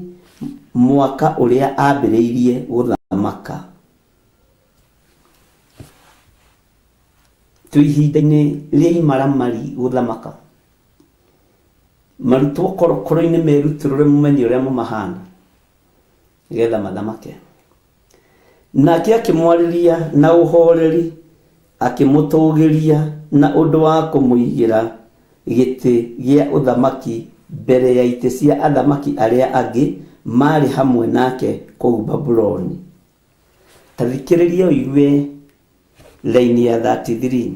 mwaka ũrĩa ambĩrĩirie gũthamaka. Twĩ ihinda-inĩ rĩa imaramari gũthamaka, marutwo korokoro-inĩ merutĩrũre mũmenye ũrĩa mũmahana nĩgetha mathamake. Nake akĩmwarĩria na ũhoreri, akĩmũtũgĩria na ũndũ wa kũmũigĩra gĩtĩ gĩa ũthamaki mbere ya itĩ cia athamaki arĩa angĩ marĩ hamwe nake kũu Babuloni. Tathikĩrĩria ũigue laini ya 33.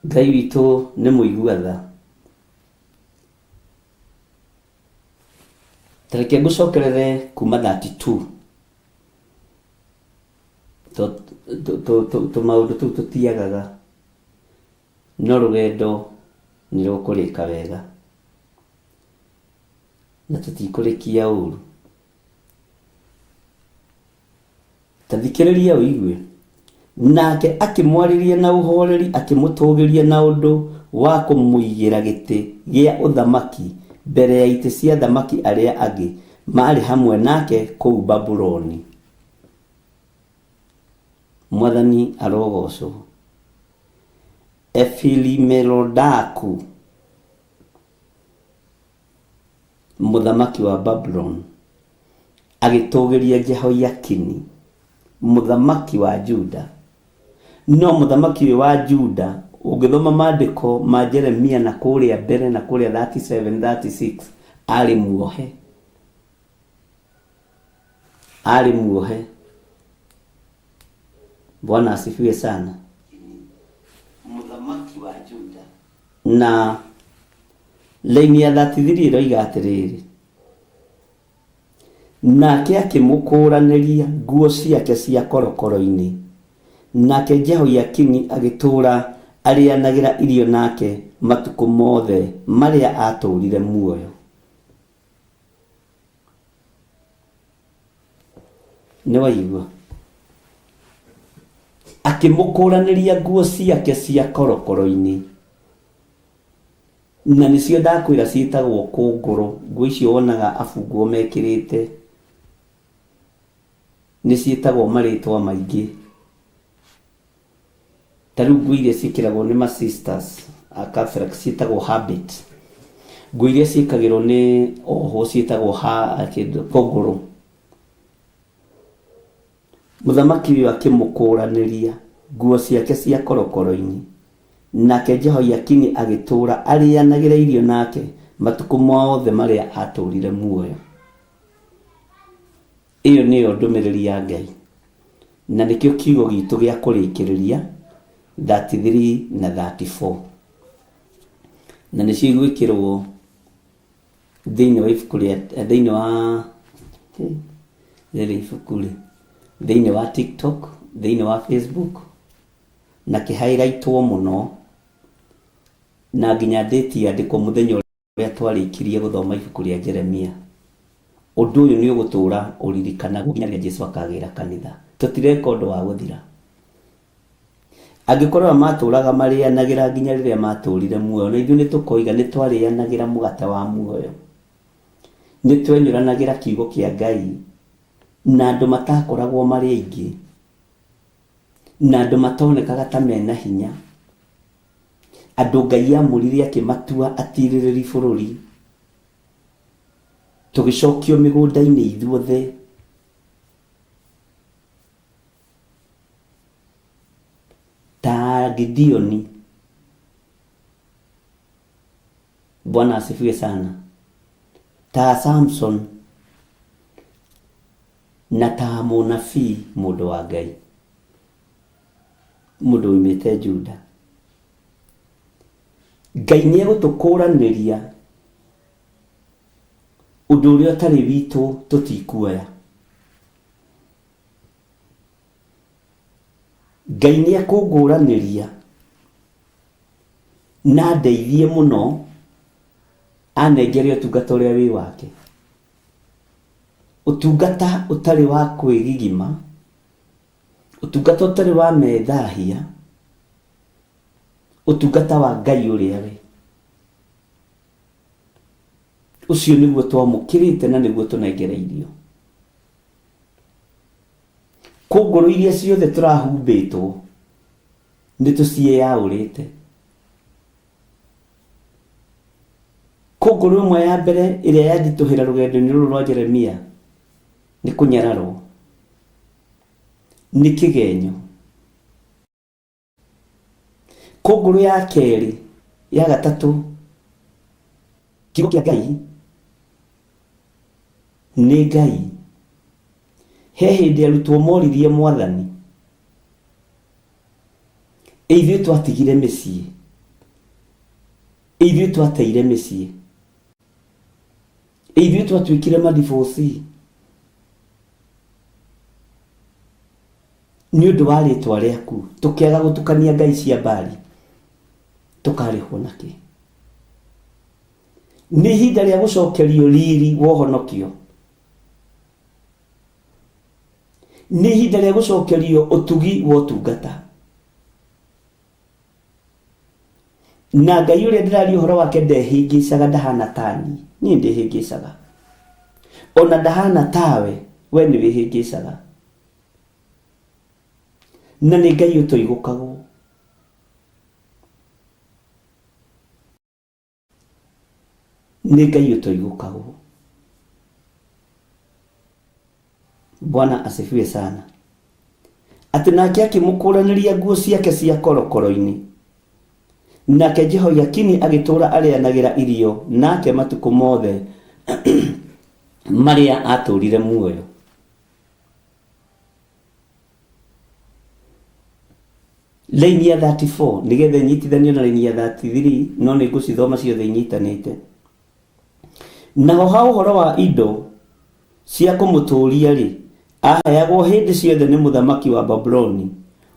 Ngai witũ nĩ mũigua tha. Tareke ngũcokerere kuma 32 maũndũ tũu tũtiagaga, no rũgendo nĩ rũkũrĩka wega na tũtikũrĩkia ũru. Ta thikĩrĩria ũigue. Nake akĩmwarĩria na ũhoreri, akĩmũtũgĩria na ũndũ wa kũmũigĩra gĩtĩ gĩa ũthamaki mbere ya itĩ cia thamaki arĩa angĩ marĩ hamwe nake kũu Babuloni. Mwathani arogocwo. Efili-Merodaku, mũthamaki wa Babulon, agĩtũgĩria Jehoiakini, mũthamaki wa Juda. No mũthamaki ũyũ wa Juda, ũngĩthoma maandĩko ma Jeremia na kũrĩa mbere na kũrĩa 37-36, arĩ muohe. Arĩ muohe. Bwana asifiwe sana. Mũthamaki wa Juda. Na laini ya 33 ĩroiga atĩrĩrĩ, nake akĩmũkũranĩria nguo ciake cia korokoro-inĩ, nake Jehoiakini agĩtũũra arĩanagĩra irio nake matukũ mothe marĩa atũũrire muoyo. Nĩ waigua? Akĩmũkũranĩria nguo ciake cia korokoro-inĩ, na nĩcio ndakwĩra ciĩtagwo kũngũrũ. Nguo icio wonaga abungwo mekĩrĩte nĩ ciĩtagwo marĩtwa maingĩ. Ta rĩu nguo iria ciĩkĩragwo nĩ ma sisters a Catholic ciĩtagwo habit. Nguo iria ciĩkagĩrwo nĩ oho ciĩtagwo kũngũrũ. Mũthamaki ũyũ akĩmũkũranĩria nguo ciake cia korokoro-inĩ, nake Jehoiakini agĩtũũra arĩanagĩra irio nake matukũ mothe marĩa atũũrire muoyo. Iyo nĩyo ndũmĩrĩri ya Ngai, na nĩkĩo kiugo gitũ gĩa kũrĩkĩrĩria 33 na 34, na nĩcio igwĩkĩrwo thĩinĩ wa ibuku thĩinĩ wa thĩinĩ wa TikTok, thĩinĩ wa Facebook, na kĩhighlightwo mũno, na nginya date yandĩkwo mũthenya ũrĩa twarĩkirie gũthoma ibuku rĩa Jeremia. Ũndũ ũyũ nĩ ũgũtũũra ũririkanagwo nginya rĩrĩa Jesũ akagĩra kanitha. Tũtireka ũndũ wa gũthira. Angĩkorwo matũũraga marĩanagĩra nginya rĩrĩa matũũrire muoyo, na ithuĩ nĩ tũkoiga nĩ twarĩanagĩra mũgate wa muoyo, nĩ twenyũranagĩra kiugo kĩa Ngai, na andũ matakoragwo marĩ aingĩ, na andũ matonekaga ta mena hinya, andũ Ngai amũrire akĩmatua atirĩrĩri bũrũri, tũgĩcokio mĩgũnda-inĩ ithuothe, ta Gideoni. Bwana asifiwe sana. Ta Samson na ta mũnabii mũndũ wa Ngai, mũndũ umĩte Juda. Ngai nĩ egũtũkũranĩria ũndũ ũrĩa ũtarĩ witũ tũtikuoya. Ngai nĩ ekũngũranĩria na ndeithie mũno anengere ũtungata ũrĩa wĩ wake. Ũtungata ũtarĩ wa kwĩgigima, ũtungata ũtarĩ wa methahia, ũtungata wa Ngai ũrĩa we. Ũcio nĩguo twamũkĩrĩte na nĩguo tũnengereirio. Kũngũrũ iria ciothe tũrahumbĩtwo nĩ tũciĩyaũrĩte. Kũngũrũ ĩmwe ya mbere ĩrĩa yanditũhĩra rũgendo-inĩ rũrũ rwa Jeremia nĩ kũnyararwo, nĩ kĩgenyo. Kũngũrũ ya kerĩ, ya gatatũ, kiugo kĩa Ngai nĩ Ngai. He hĩndĩ arutwo moririe Mwathani, ithuĩ twatigire mĩciĩ, ithuĩ twateire mĩciĩ, ithuĩ twatuĩkire madivosi nĩ ũndũ wa rĩtwa rĩaku, tũkĩaga gũtukania ngai cia Baali, tũkarĩhwo nakĩ? Nĩ ihinda rĩa gũcokerio riri wa ũhonokio, nĩ ihinda rĩa gũcokerio ũtugi wa ũtungata. Na Ngai ũrĩa ndĩraria ũhoro wake ndehĩngĩcaga, ndahana tani, niĩ ndĩhĩngĩcaga. Ona ndahana tawe, we nĩ wĩhĩngĩcaga. Na nĩ Ngai ũtoigũkagwo. Nĩ Ngai ũtoigũkagwo. Bwana asifiwe sana. Atĩ nake akĩmũkũranĩria nguo ciake cia korokoro-inĩ. Nake Jehoiakini agĩtũũra arĩanagĩra irio nake matukũ mothe marĩa atũũrire muoyo. Laini ya 34 nĩgetha inyitithanio na laini ya 33, no nĩ ngũcithoma ciothe inyitanĩte. Naho ha ũhoro wa indo cia kũmũtũũria rĩ, ahayagwo hĩndĩ ciothe nĩ mũthamaki wa Babuloni,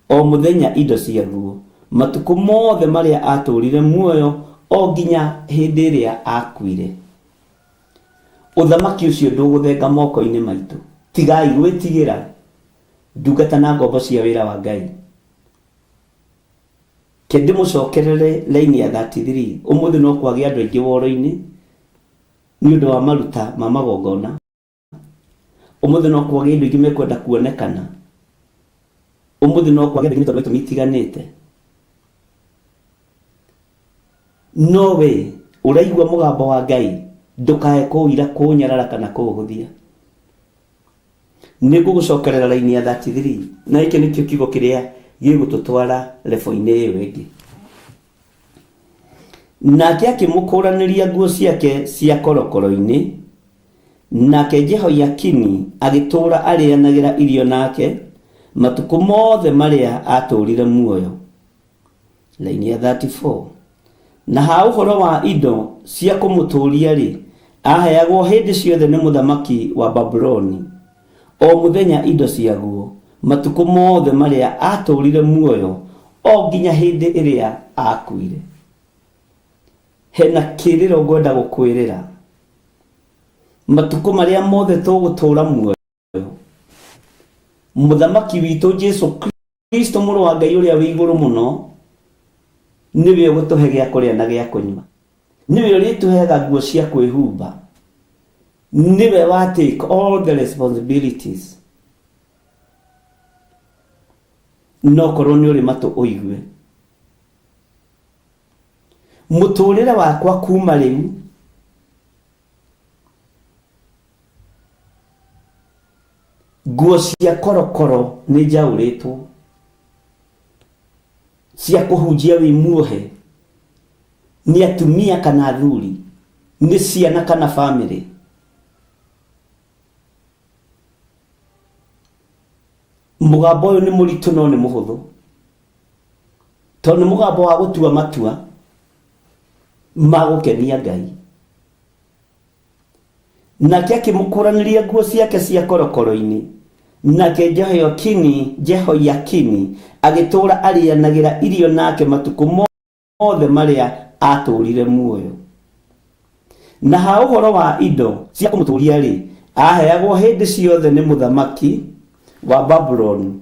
o mũthenya indo ciaguo, matukũ mothe marĩa atũũrire muoyo, o nginya hĩndĩ ĩrĩa akuire. Ũthamaki ũcio ndũgũthenga moko-inĩ maitũ, tigai gwĩtigĩra ndungata na ngombo cia wĩra wa Ngai. Kĩndĩ mũcokerere laini ya 33, ũmũthĩ no kwagĩa andũ aingĩ woro-inĩ nĩ ũndũ wa maruta ma magongona. Ũmũthĩ no kwagĩa andũ aingĩ mekwenda kuonekana. Ũmũthĩ no kwagĩa andũ aingĩ mitiganĩte. No we ũraigua mũgambo wa Ngai, ndũkae kũũira, kũũnyarara kana kũũhũthia. Nĩ ngũgũcokerera laini ya 33, na gĩkĩ nĩkĩo kiugo kĩrĩa gĩgũtũtwara level-inĩ ĩyo ĩngĩ. Nake akĩmũkũranĩria nguo ciake cia korokoro-inĩ, nake Jehoiakini agĩtũũra arĩanagĩra irio nake matukũ mothe marĩa atũũrire muoyo. Laini ya 34. Na ha ũhoro wa indo cia kũmũtũũria rĩ, ahayagwo hĩndĩ ciothe nĩ mũthamaki wa Babuloni, o mũthenya indo ciaguo, matukũ mothe marĩa atũũrire muoyo, o nginya hĩndĩ ĩrĩa akuire. Hena kĩrĩro ngwenda gũkwĩrĩra. Matukũ marĩa mothe tũgũtũũra muoyo, mũthamaki witũ Jesu Kristo mũrũ wa Ngai ũrĩa wĩ igũrũ mũno, niwe ũgũtũhe gĩa kũrĩa na gĩa kũnyua. Niwe ũrĩtũheaga nguo cia kwĩhumba. Niwe wa take all the responsibilities. No korwo nĩ ũrĩ matũ ũigue. Mũtũũrĩre wakwa kuma rĩu nguo cia korokoro nĩ njaũrĩtwo, cia kũhunjia wĩ muohe, nĩ atumia kana athuri, nĩ ciana kana family. Mũgambo ũyũ nĩ mũritũ no nĩ mũhũthũ, tondũ nĩ mũgambo wa gũtua matua ma gũkenia Ngai. Nake akĩmũkũranĩria nguo ciake cia korokoro-inĩ, nake Jehoiakini agĩtũũra arĩanagĩra irio nake matukũ mothe marĩa atũũrire muoyo. Na ha ũhoro wa indo cia kũmũtũũria rĩ, ahayagwo hĩndĩ ciothe nĩ mũthamaki wa Babuloni,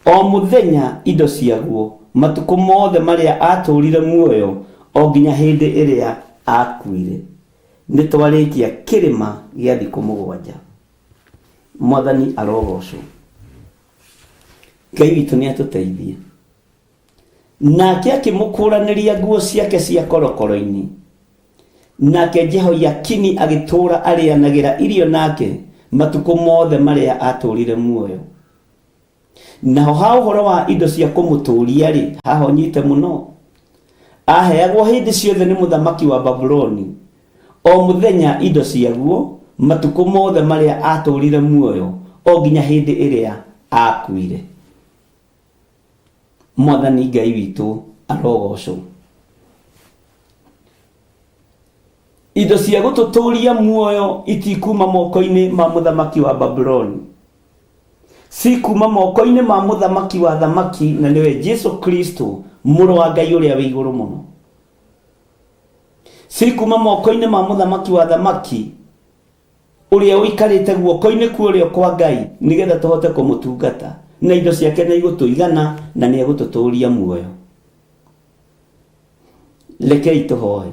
o mũthenya indo ciaguo, matukũ mothe marĩa atũũrire muoyo, o nginya hĩndĩ ĩrĩa akuire. Nĩ twarĩkia kĩrĩma gĩa thikũ 7. Mwathani arogocwo. Ngai witũ nĩ atũteithie. Nake akĩmũkũranĩria nguo ciake cia korokoro-inĩ, nake Jehoiakini agĩtũũra arĩanagĩra irio nake matukũ mothe marĩa atũũrire muoyo. Naho ha ũhoro wa indo cia kũmũtũũria rĩ, haha nyite mũno, ahayagwo hĩndĩ ciothe nĩ mũthamaki wa Babuloni, o mũthenya indo ciaguo, matukũ mothe marĩa atũũrire muoyo, o nginya hĩndĩ ĩrĩa akuire. Mwathani Ngai witũ arogocwo. indo cia gututuria muoyo itikuma moko-ini ma muthamaki wa Babuloni, si kuma moko-ini ma muthamaki wa thamaki na niwe Jesu Kristo muru wa Ngai uria wi iguru muno, si kuma moko-ini ma muthamaki wa thamaki uria uikarite guoko-ini kurio kwa Ngai nigetha tuhote kumutungata na indo ciake na igutuigana na ni egututuria muoyo. Rekei tuhoe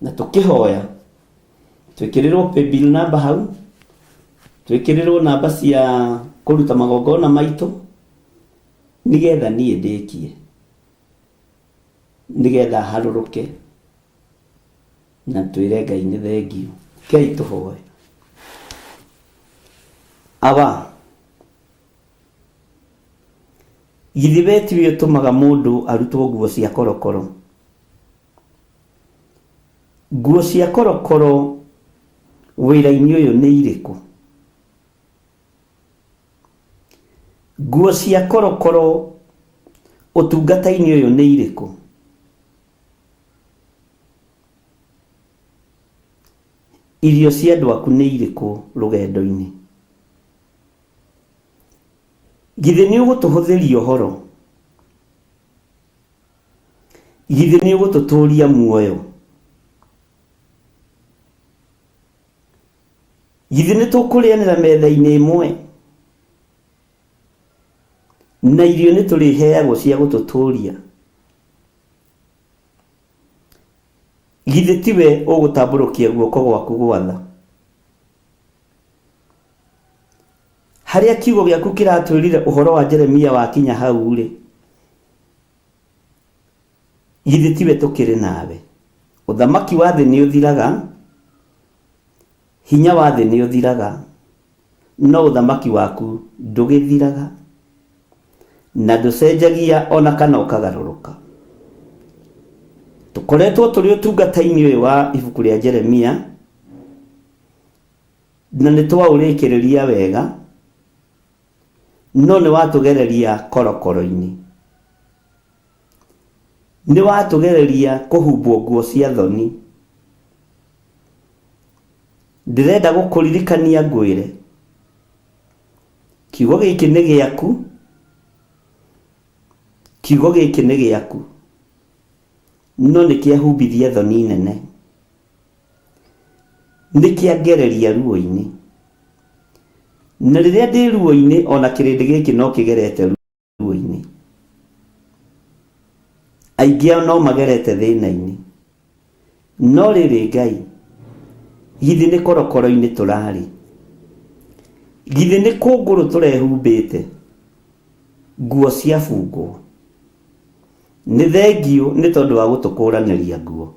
na tukihoya twikirirwo paybill namba hau, twikirirwo namba cia kuruta magongona maitu nigetha nie ndikie, nigetha haruruke na twire Ngai ni thengio. Kei tuhoe. Aba githibeti wi tumaga mundu arutwo nguo cia korokoro. Nguo cia korokoro wira-ini uyu ni iriku? Nguo cia korokoro utungata-ini uyu ni iriku? Irio cia andu aku ni iriku rugendo-ini? Githe ni ugutuhuthiria uhoro? Githe ni ugututuria muoyo? Githe ni tukurianira metha-ini imwe na irio ni turiheagwo cia gututuria? Githe tiwe ugutamburukia guoko gwaku gwatha? Haria kiugo giaku kiratwirire uhoro wa Jeremia wakinya hau ri, githe tiwe tukiri nawe? Uthamaki wa thi ni uthiraga, hinya wa thi ni uthiraga, no uthamaki waku ndugithiraga na nducenjagia ona kana ukagaruruka. Tukoretwo turi utungata-ini uyu wa ibuku ria Jeremia na ni twaurikiriria wega, no ni watugereria korokoro-ini, ni watugereria kuhumbwo nguo cia thoni. Ndirenda gukuririkania ngwire kiugo giki ni giaku, kiugo giki ni giaku, no ni kiahumbithia thoni nene, ni kiangereria ruo-ini. Na riria ndi ruo-ini ona kirindi giki no kigerete ruo-ini. Aingi no magerete thina-ini, no riri Ngai githe ni korokoro-ini turari? Githe ni kunguru turehumbite nguo cia bungu? Ni thengio ni tondu wa gutukuraniria nguo,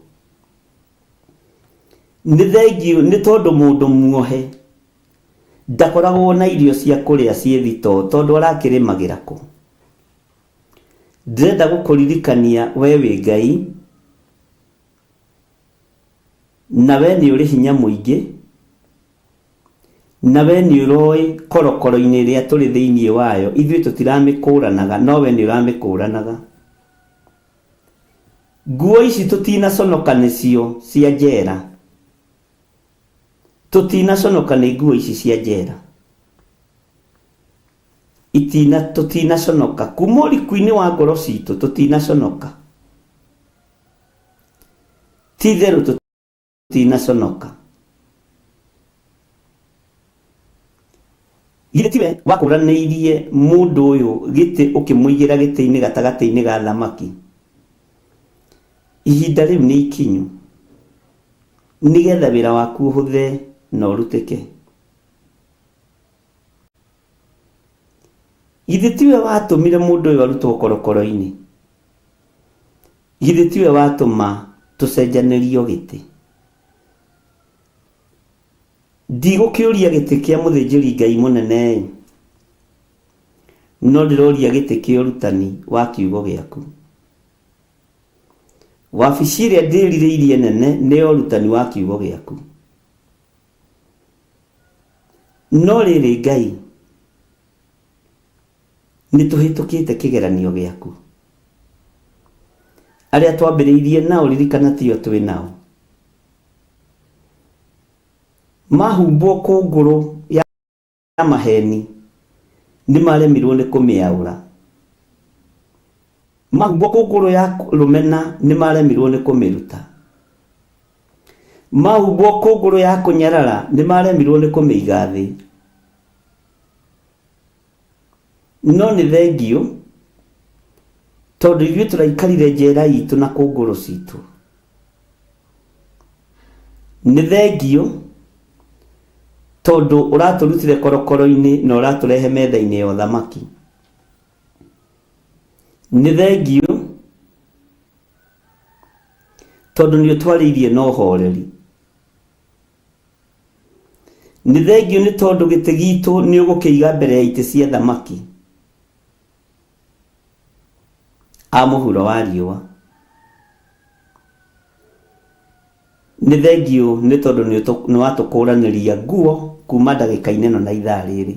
ni thengio ni tondu mundu muohe ndakoragwo na irio cia kuria cie thito tondu arakirimagira ku. Ndirenda gukuririkania we wi Ngai, na we ni uri hinya muingi, na we ni uroi korokoro-ini ria turi thiini wayo ithui tutiraamikuranaga, no we ni uramikuranaga. Nguo ici tutinaconoka nicio cia njera, tutinaconoka ni nguo ici cia njera, tutinaconoka kuma uriku-ini wa ngoro citu, tutinaconoka ti theru, tutinaconoka. Githe tiwe wakuraniirie mundu uyu giti ukimuigira giti-ini gatagati-ini ga thamaki? Ihinda riu ni ikinyu nigetha wira waku uhuthe na urutike. Githe tiwe watumire mundu uyu arutwo korokoro-ini? Githe tiwe watuma tucenjanirio giti? Ndigukiuria giti kia muthinjiri Ngai munene, no ndiroria giti kia urutani wa kiugo giaku. Wabici iria ndiririirie nene ni urutani wa kiugo giaku, no riri Ngai ni tuhitukite kigeranio giaku. Aria twambiriirie nao ririkana tio twi nao, mahumbwo kũngũrũ ya maheni nĩ maremirwo nĩ kũmĩaũra. Mahumbwo kũngũrũ ya rũmena nĩ maremirwo nĩ kũmĩruta. Mahumbwo kũngũrũ ya kũnyarara nĩ maremirwo nĩ kũmĩiga thĩ. No nĩ thengio tondũ ithuĩ tũraikarire njera itũ na kũngũrũ citũ. Nĩ thengio tondũ ũratũrutire korokoro-inĩ na ũratũrehe metha-inĩ ya ũthamaki. Nĩ thengio tondũ nĩ ũtwarĩirie na ũhoreri. Nĩ thengio nĩ tondũ gĩtĩ gitũ nĩ ũgũkĩiga mbere ya itĩ cia thamaki a mũhuro wa riũa. Nĩ thengio nĩ tondũ nĩ watũkũranĩria nguo kuma ndagĩka-inĩ ĩno na ithaa rĩrĩ.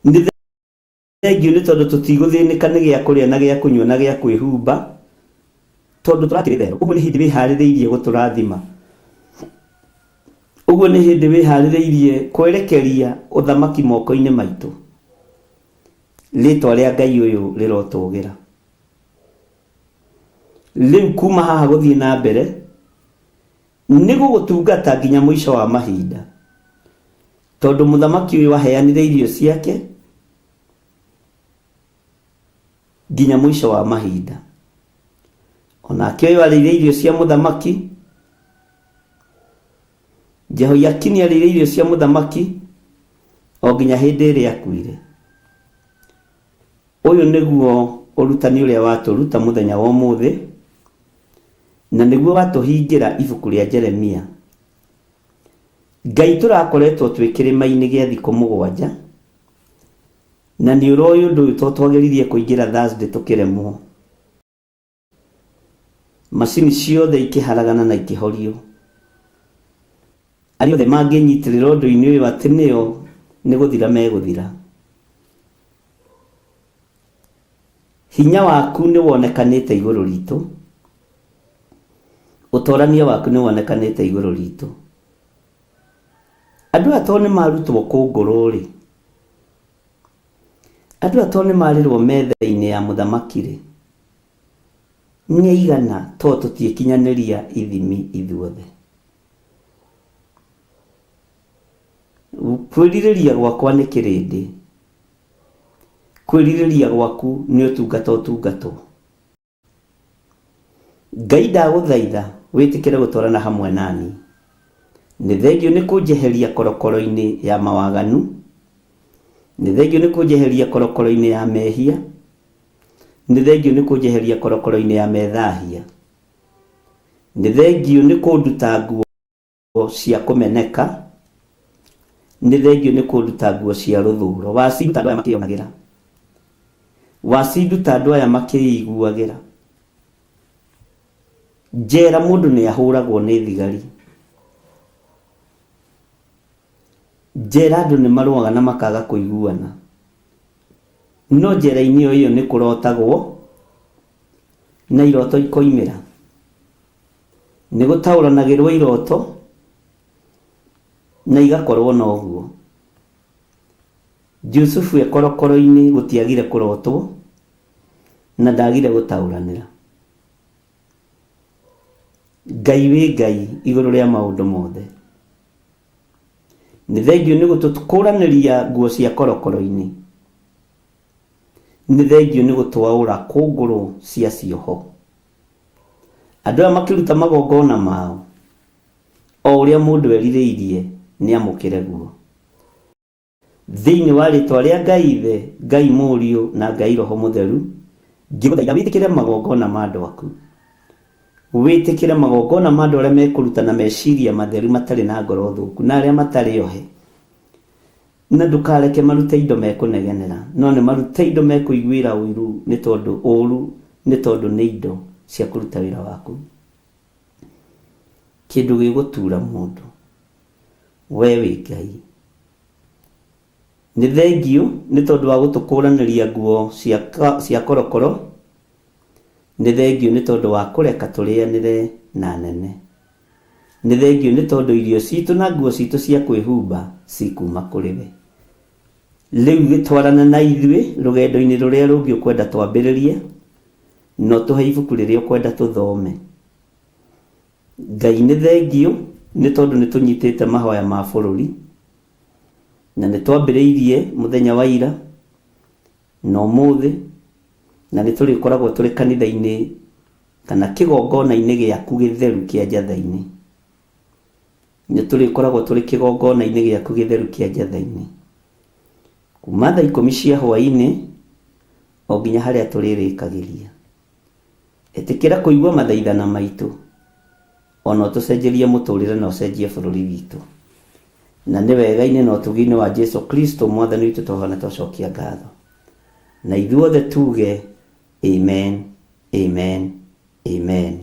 Nĩ thengio nĩ tondũ tũtigũthĩnĩka nĩ gĩa kũrĩa na gĩa kũnyua na gĩa kwĩhumba tondũ tũrakĩrĩtherwo. Ũguo nĩ hĩndĩ wĩharĩrĩirie gũtũrathima. Ũguo nĩ hĩndĩ wĩharĩrĩirie kwerekeria ũthamaki moko-inĩ maitũ. Rĩtwa rĩa Ngai ũyũ rĩrotũgĩra. Rĩu kuma haha gũthiĩ na mbere nĩ gũgũtungata nginya mũico wa mahinda, tondũ mũthamaki ũyũ waheanire irio ciake nginya mũico wa mahinda. Onake ũyũ arĩire irio cia mũthamaki, Jehoiakini arĩire irio cia mũthamaki o nginya hĩndĩ ĩrĩa akuire. Ũyũ nĩguo ũrutani ũrĩa watũruta mũthenya wa ũmũthĩ, na nĩguo watũhingĩra ibuku rĩa Jeremia. Ngai tũrakoretwo twĩ kĩrĩma-inĩ gĩa thikũ 7, na nĩ ũroĩ ũndũ ũyũ twageririe kũingĩra Thursday tũkĩremwo. Macini ciothe ikĩharagana na ikĩhorio. Arĩa othe mangĩnyitĩrĩra ũndũ-inĩ ũyũ atĩ nĩo nĩ gũthira megũthira. Hinya waku nĩ wonekanĩte igũrũ ritũ. Ũtorania waku nĩ wonekanĩte igũrũ ritũ. Andũ atao nĩ marutwo kũngũrũ-rĩ, andũ atao nĩ marĩrwo metha-inĩ ya mũthamaki-rĩ, nĩ aigana to tũtiĩkinyanĩria ithimi ithuothe. Kwĩrirĩria gwakwa nĩ kĩrĩndĩ. Kwĩrirĩria gwaku nĩ ũtungatwo. Ngai ndagũthaitha wĩtĩkĩre gũtwarana hamwe nani. Nĩ thengio nĩ kũnjeheria korokoro-inĩ ya mawaganu. Nĩ thengio nĩ kũnjeheria korokoro-inĩ ya mehia. Nĩ thengio nĩ kũnjeheria korokoro-inĩ ya methahia. Nĩ thengio nĩ kũnduta nguo cia kũmeneka. Nĩ thengio nĩ kũnduta nguo cia rũthũũro. Wacinduta andũ aya makĩonagĩra. Wacinduta andũ aya makĩiguagĩra. Njera mũndũ nĩ ahũragwo nĩ thigari. Njera andũ nĩ marũaga na makaga kũiguana. No njera-inĩ ĩyo nĩ kũrotagwo na iroto ikoimĩra. Nĩ gũtaũranagĩrwo iroto na igakorwo na ũguo. Jusufu ekorokoro-inĩ gũtiagire kũrotwo na ndagire gũtaũranĩra. Ngai wĩ Ngai igũrũ rĩa maũndũ mothe. Nĩ thengio nĩ gũtũkũranĩria nguo cia korokoro-inĩ. Nĩ thengio nĩ gũtwaũra kũngũrũ cia cioho. Andũ aya makĩruta magongona mao, o ũrĩa mũndũ erirĩirie nĩ amũkĩre guo. Thĩinĩ wa rĩtwa rĩa Ngai Ithe, Ngai Mũriũ na Ngai Roho Mũtheru, ngĩgũthaitha wĩtĩkĩre magongona ma andũ aku. Wĩtĩkĩre magongona ma andũ arĩa mekũruta na meciria matheru matarĩ na ngoro thũku na arĩa matarĩ ohe. Na ndũkareke marute indo mekũnegenera, no nĩ marute indo mekũiguĩra ũiru nĩ tondũ ũũru, nĩ tondũ nĩ indo cia kũruta wĩra waku. Kĩndũ gĩgũtura mũndũ, we wĩ Ngai. Nĩ thengio nĩ tondũ wa gũtũkũranĩria nguo cia korokoro. Nĩ thengio nĩ tondũ wa kũreka tũrĩanĩre na nene. nĩ thengio nĩ tondũ irio citũ na nguo citũ cia kwĩhumba cikuma kũrĩ we. Rĩu gĩtwarana na ithuĩ rũgendo-inĩ rũrĩa rũngĩ ũkwenda twambĩrĩrie, no tũhe ibuku rĩrĩa ũkwenda tũthome. Ngai nĩ thengio nĩ tondũ nĩ tũnyitĩte mahoya ma bũrũri, na nĩ twambĩrĩirie mũthenya wa ira na ũmũthĩ, na nĩ tũrĩkoragwo tũrĩ kanitha-inĩ kana kĩgongona-inĩ gĩaku gĩtheru kĩa Njatha-inĩ. Nĩ tũrĩkoragwo tũrĩ kĩgongona-inĩ gĩaku gĩtheru kĩa Njatha-inĩ kuma thaa 10 cia hwaĩ-inĩ o nginya harĩa tũrĩrĩkagĩria. Etĩkĩra kũigua mathaithana maitũ, ona ũtũcenjerie mũtũrĩre na ũcenjie bũrũri witũ. Na nĩ wega-inĩ na ũtugi-inĩ wa Jesu Kristo mwathani witũ tũhoana twacokia ngatho. Na ithuothe tuge amen, amen, amen.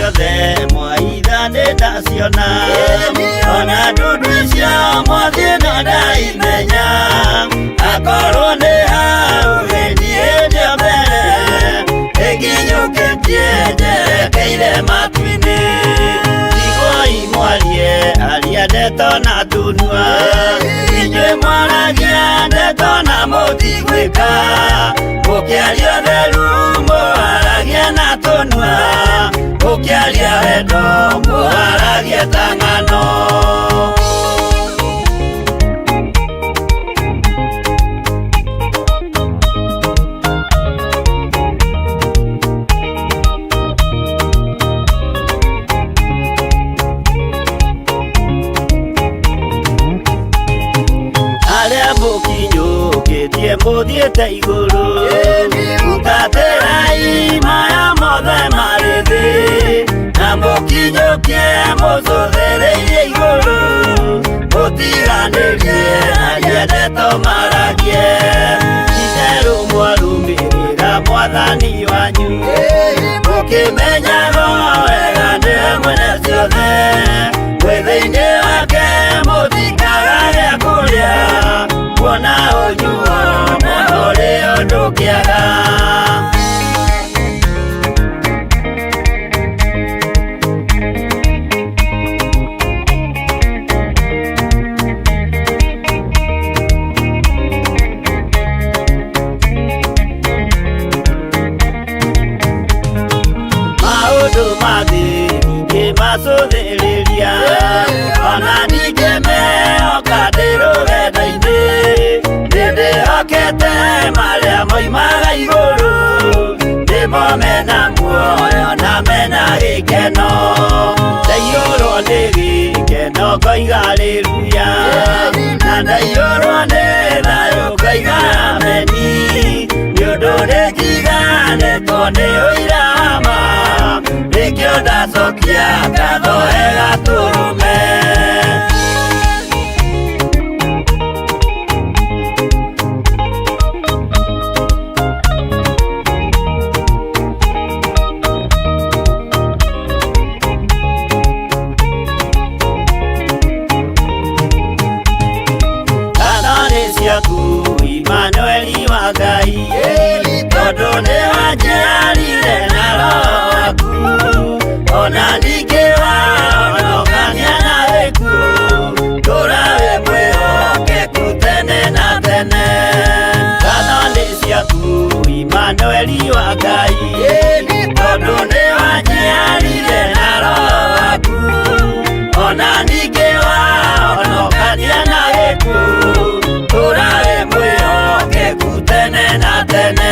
ciothe mwaithanĩta ciona ona ndundu icio mwathiĩ na ndaimenya akorwo nĩ hau gĩthiĩ ndĩ mbere ĩnginyũkĩtie njerekeire matu-inĩ igoi mwarie aria ndeto na tunua inyuĩ mwaragia ndeto na mũtigwĩka mũkĩaria ũtheru mũharagia na tunua mũkĩaria wendo mũharagia ta ng'ano. Mũthiĩte igũrũ mũtatĩrai maya mothe marĩ thĩ na mũkinyũkie mũcũthĩrĩirie igũrũ mũtiganĩrie aria ndeto maragie itherũ mwarũmĩrĩra mwathani wanyu mũkĩmenyaga wega nĩwe mwene ciothe mwĩthĩ-inĩ wake mũtikaga gĩa kũrĩa kuona ũnyuo ũrĩa ndũkĩaga. Maũndũ mathĩ ningĩ macũthĩrĩria ona ningĩ mehoka ndĩ rũgendo-inĩ ndĩhokete marĩa moimaga igũrũ nĩmo mena muoyo na mena gĩkeno ndaiyũrwo nĩ gĩkeno ngoiga haleluya na ndaiyũrwo nĩ thayũ ngoiga ameni nĩũndũ nĩnjiganĩtwo nĩ ũira wa ma nĩkĩo ndacokia ngatho gatũrũme. Imanueli wa Ngai tondũ nĩ wanjiarire na roho waku ona ningĩ wahonokania na gĩkuũ tũra wĩ mwĩhokeku tene na tene. Ngatho nĩ ciaku Imanueli wa Ngai tondũ nĩ wanjiarire na roho waku ona ningĩ wahonokania na gĩkuũ tũra wĩ mwĩhokeku tene na tene.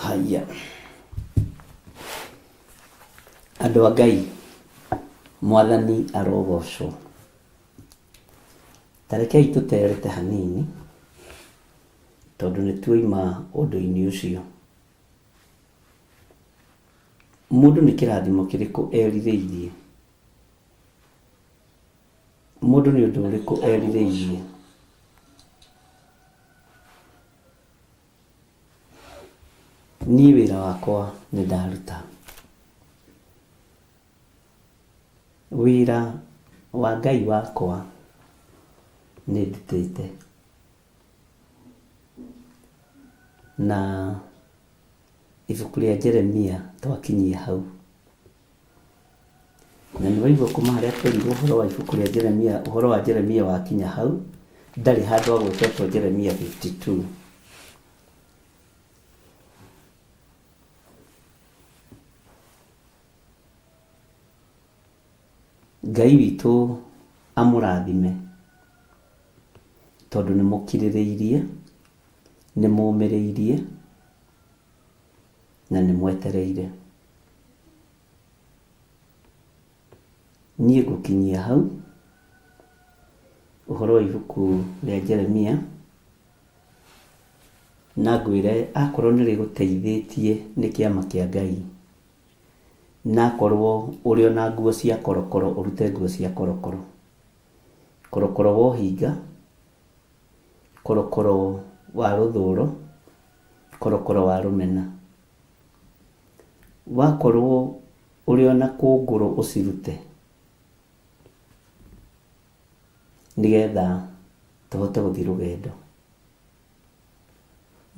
Haya, andũ a Ngai, Mwathani arogocwo. Tarekei tũterete hanini tondũ nĩ tuoima ũndũ-inĩ ũcio. Mũndũ nĩ kĩrathimo kĩrĩkũ erirĩirie? Mũndũ nĩ ũndũ ũrĩkũ erirĩirie? niĩ wĩra wakwa nĩ ndaruta. Wĩra wa Ngai wakwa nĩ ndutĩte, na ibuku rĩa Jeremia twakinyia hau, na nĩ waigua kuma harĩa twerigwo ũhoro wa ibuku rĩa Jeremia, ũhoro wa Jeremia wakinya hau, ndarĩ handũ hagwetetwo Jeremia 52. Ngai witũ amũrathime tondũ nĩ mũkirĩrĩirie, nĩ mũmĩrĩirie na nĩ mwetereire. Niĩ ngũkinyia hau ũhoro wa ibuku rĩa Jeremia, na ngwĩre akorwo nĩ rĩgũteithĩtie nĩ kĩama kĩa Ngai, na korwo ũrĩ ona nguo cia korokoro ũrute nguo cia korokoro, korokoro wa ũhinga, korokoro wa rũthũũro, korokoro wa rũmena. Wakorwo ũrĩ ona kũngũrũ ũcirute, nĩgetha tũhote gũthiĩ rũgendo.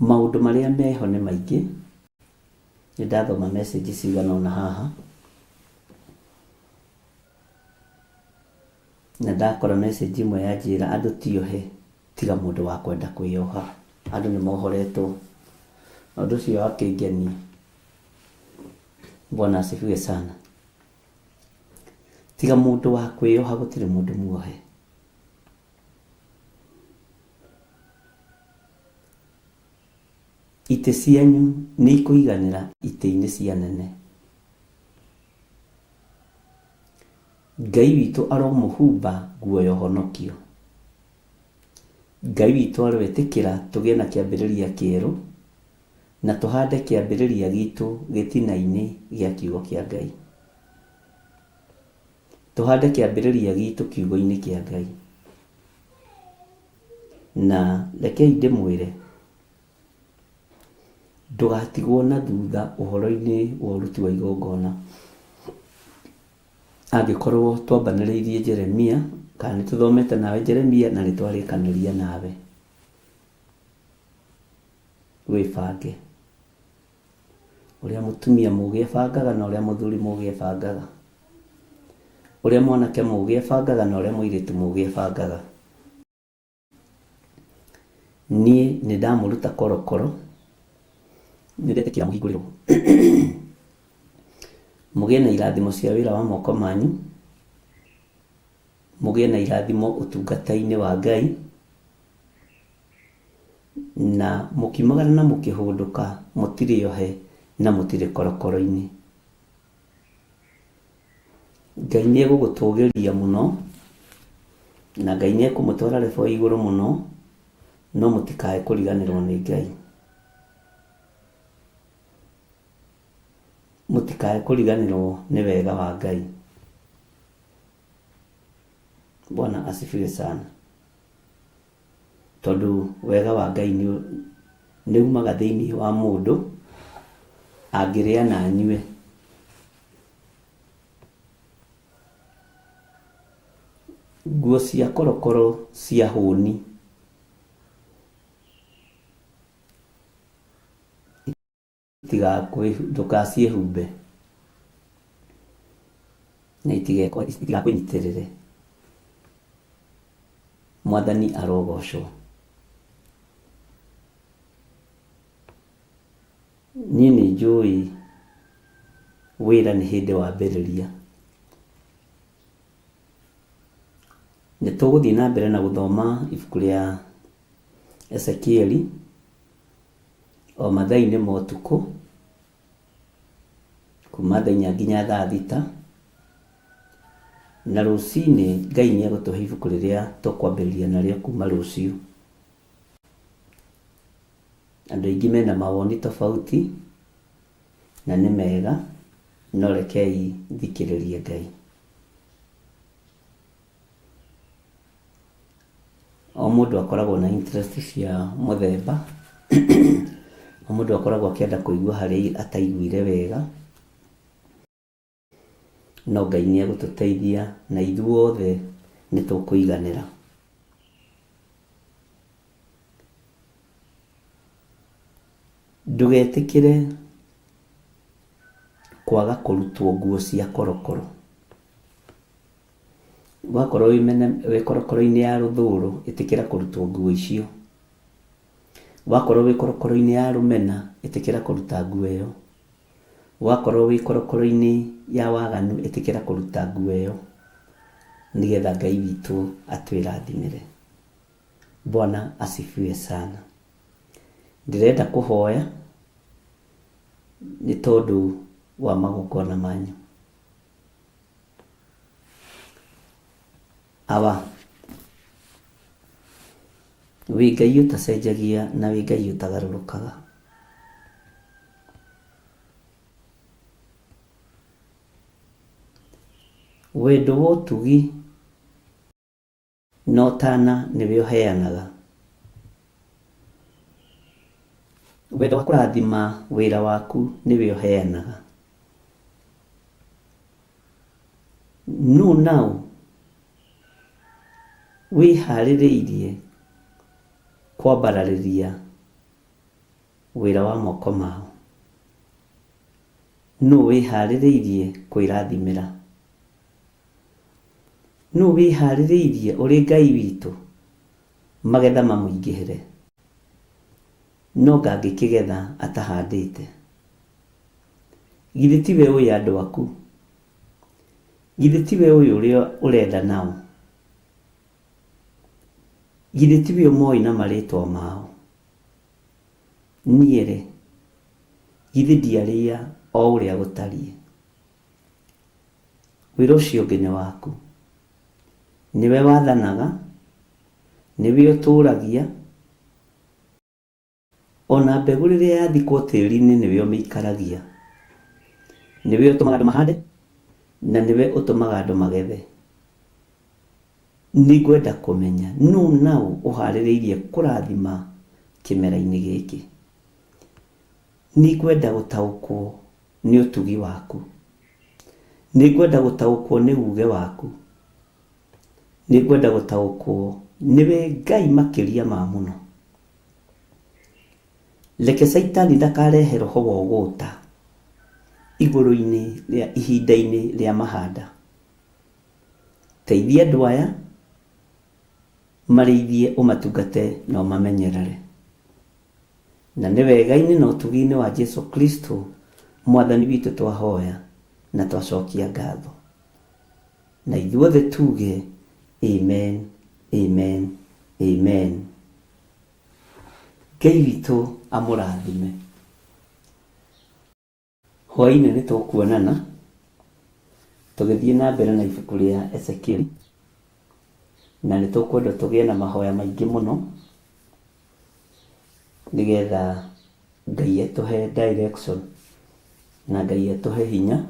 Maũndũ marĩa meho nĩ maingĩ, nĩ ndathoma message cigana ũna haha, na ndakora message imwe yanjĩra andũ tiohe tiga mũndũ wa kwenda kwĩyoha. Andũ nĩ mohoretwo, ũndũ ũcio wakĩngenia. Bwana asifiwe sana. Tiga mũndũ wa kwĩyoha, gũtirĩ mũndũ muohe. Itĩ cianyu nĩ ikũiganĩra itĩ-inĩ cia nene. Ngai witũ aromũhumba nguo ya ũhonokio. Ngai witũ arwetĩkĩra tũgĩe na kĩambĩrĩria kĩerũ, na tũhande kĩambĩrĩria gitũ gĩtina-inĩ gĩa kiugo kĩa Ngai. Tũhande kĩambĩrĩria gitũ kiugo-inĩ kĩa Ngai. Na rekei ndĩmwĩre, ndũgatigwo na thutha ũhoro-inĩ wa ũruti wa igongona. Angĩkorwo twambanĩrĩirie Jeremia, kana nĩ tũthomete nawe Jeremia na nĩ twarĩkanĩria nawe, wĩbange. Ũrĩa mũtumia mũgĩ ebangaga na ũrĩa mũthuri mũgĩ ebangaga, ũrĩa mwanake mũgĩ ebangaga na ũrĩa mũirĩtu mũgĩ ebangaga. Niĩ nĩ ndamũruta korokoro, nĩ ndetĩkĩra mũhingũrĩrwo. Mũgĩe na irathimo cia wĩra wa moko manyu, mũgĩe na irathimo ũtungata-inĩ wa Ngai, na mũkiumagara na mũkĩhũndũka mũtirĩ ohe na mũtirĩ korokoro-inĩ. Ngai nĩ egũgũtũgĩria mũno, na Ngai nĩ ekũmũtwara rebo igũrũ mũno, no mũtikae kũriganĩrwo nĩ Ngai. Mũtikae kũriganĩrwo nĩ wega wa Ngai. Bwana asifiwe sana. Tondũ wega wa Ngai nĩ umaga thĩinĩ wa mũndũ angĩrĩa na anyue. Nguo cia korokoro cia hũni ndũgaciĩhumbe na itigakwĩnyitĩrĩre. Mwathani arogocwo. Niĩ nĩ njũĩ wĩra nĩ hĩndĩ wambĩrĩria. Nĩ tũgũthiĩ na mbere na gũthoma ibuku rĩa Ezekieli o mathaa-inĩ ma ũtukũ, kuma thaa 4 nginya thaa 6, na rũcinĩ Ngai nĩ egũtũhe ibuku rĩrĩa tũkwambĩrĩria narĩo kuma rũciũ. Andũ aingĩ mena mawoni tofauti na nĩ mega, no rekei thikĩrĩrie Ngai. O mũndũ akoragwo na interest cia mũthemba Mũndũ akoragwo akĩenda kũigua harĩa ataiguire wega, no Ngai nĩ egũtũteithia na ithuothe nĩ tũkũiganĩra. Ndũgetĩkĩre kwaga kũrutwo nguo cia korokoro. Wakorwo wĩ korokoro-inĩ ya rũthũũro, ĩtĩkĩra kũrutwo nguo icio. Wakorwo wĩ korokoro-inĩ ya rũmena, ĩtĩkĩra kũruta nguo ĩyo. Wakorwo wĩ korokoro-inĩ ya waganu, ĩtĩkĩra kũruta nguo ĩyo, nĩgetha Ngai witũ atwĩrathimĩre. Bwana asifiwe sana. Ndĩrenda kũhoya nĩ tondũ wa magongona manyu. Awa, wĩ Ngai ũtacenjagia na wĩ Ngai ũtagarũrũkaga. Wendo wa ũtugi no tana nĩwe ũheanaga. Wendo wa kũrathima wĩra waku nĩwe ũheanaga. No now wĩharĩrĩirie kwambararĩria wĩra wa moko mao. No wĩharĩrĩirie kwĩrathimĩra. No wĩharĩrĩirie ũrĩ Ngai witũ magetha mamũingĩhĩre. No ngangĩkĩgetha atahandĩte. Githĩ tiwe ũyũ andũ aku? Githĩ tiwe ũyũ ũrĩa ũrenda nao? Githĩ tiwe ũmoĩ na marĩtwa mao? Niĩ rĩ, githĩ ndiarĩa o ũrĩa gũtariĩ? Wĩra ũcio ũngĩ nĩ waku. Niwe wathanaga, niwe ũtũragia, ona mbegũ rĩrĩa yathikwo tĩri-inĩ niwe ũmĩikaragia. Niwe ũtũmaga andũ mahande na niwe ũtũmaga andũ magethe. Nĩngwenda kũmenya no now ũharĩrĩirie kũrathima kĩmera-inĩ gĩkĩ. Nĩngwenda gũtaũkwo nĩ ũtugi waku. Nĩngwenda gũtaũkwo nĩ uge waku. Nĩngwenda gũtaũkwo nĩwe Ngai makĩria ma mũno. Reke Saitani ndakarehe roho wa ũgũta igũrũ-inĩ rĩa ihinda-inĩ rĩa mahanda. Teithia andũ aya marĩithie ũmatungate na ũmamenyerere. Na nĩ wega-inĩ na ũtugi-inĩ wa Jesu Kristo Mwathani witũ twahoya na twacokia ngatho. Na ithuothe tuge amen, amen, amen. Ngai witũ amũrathime. Hwaĩ-inĩ nĩ tũkuonana tũgĩthiĩ na mbere na ibuku rĩa Ezekiel, na nĩ tũkwenda tũgĩe na mahoya maingĩ mũno nĩgetha Ngai etũhe direction na Ngai etũhe hinya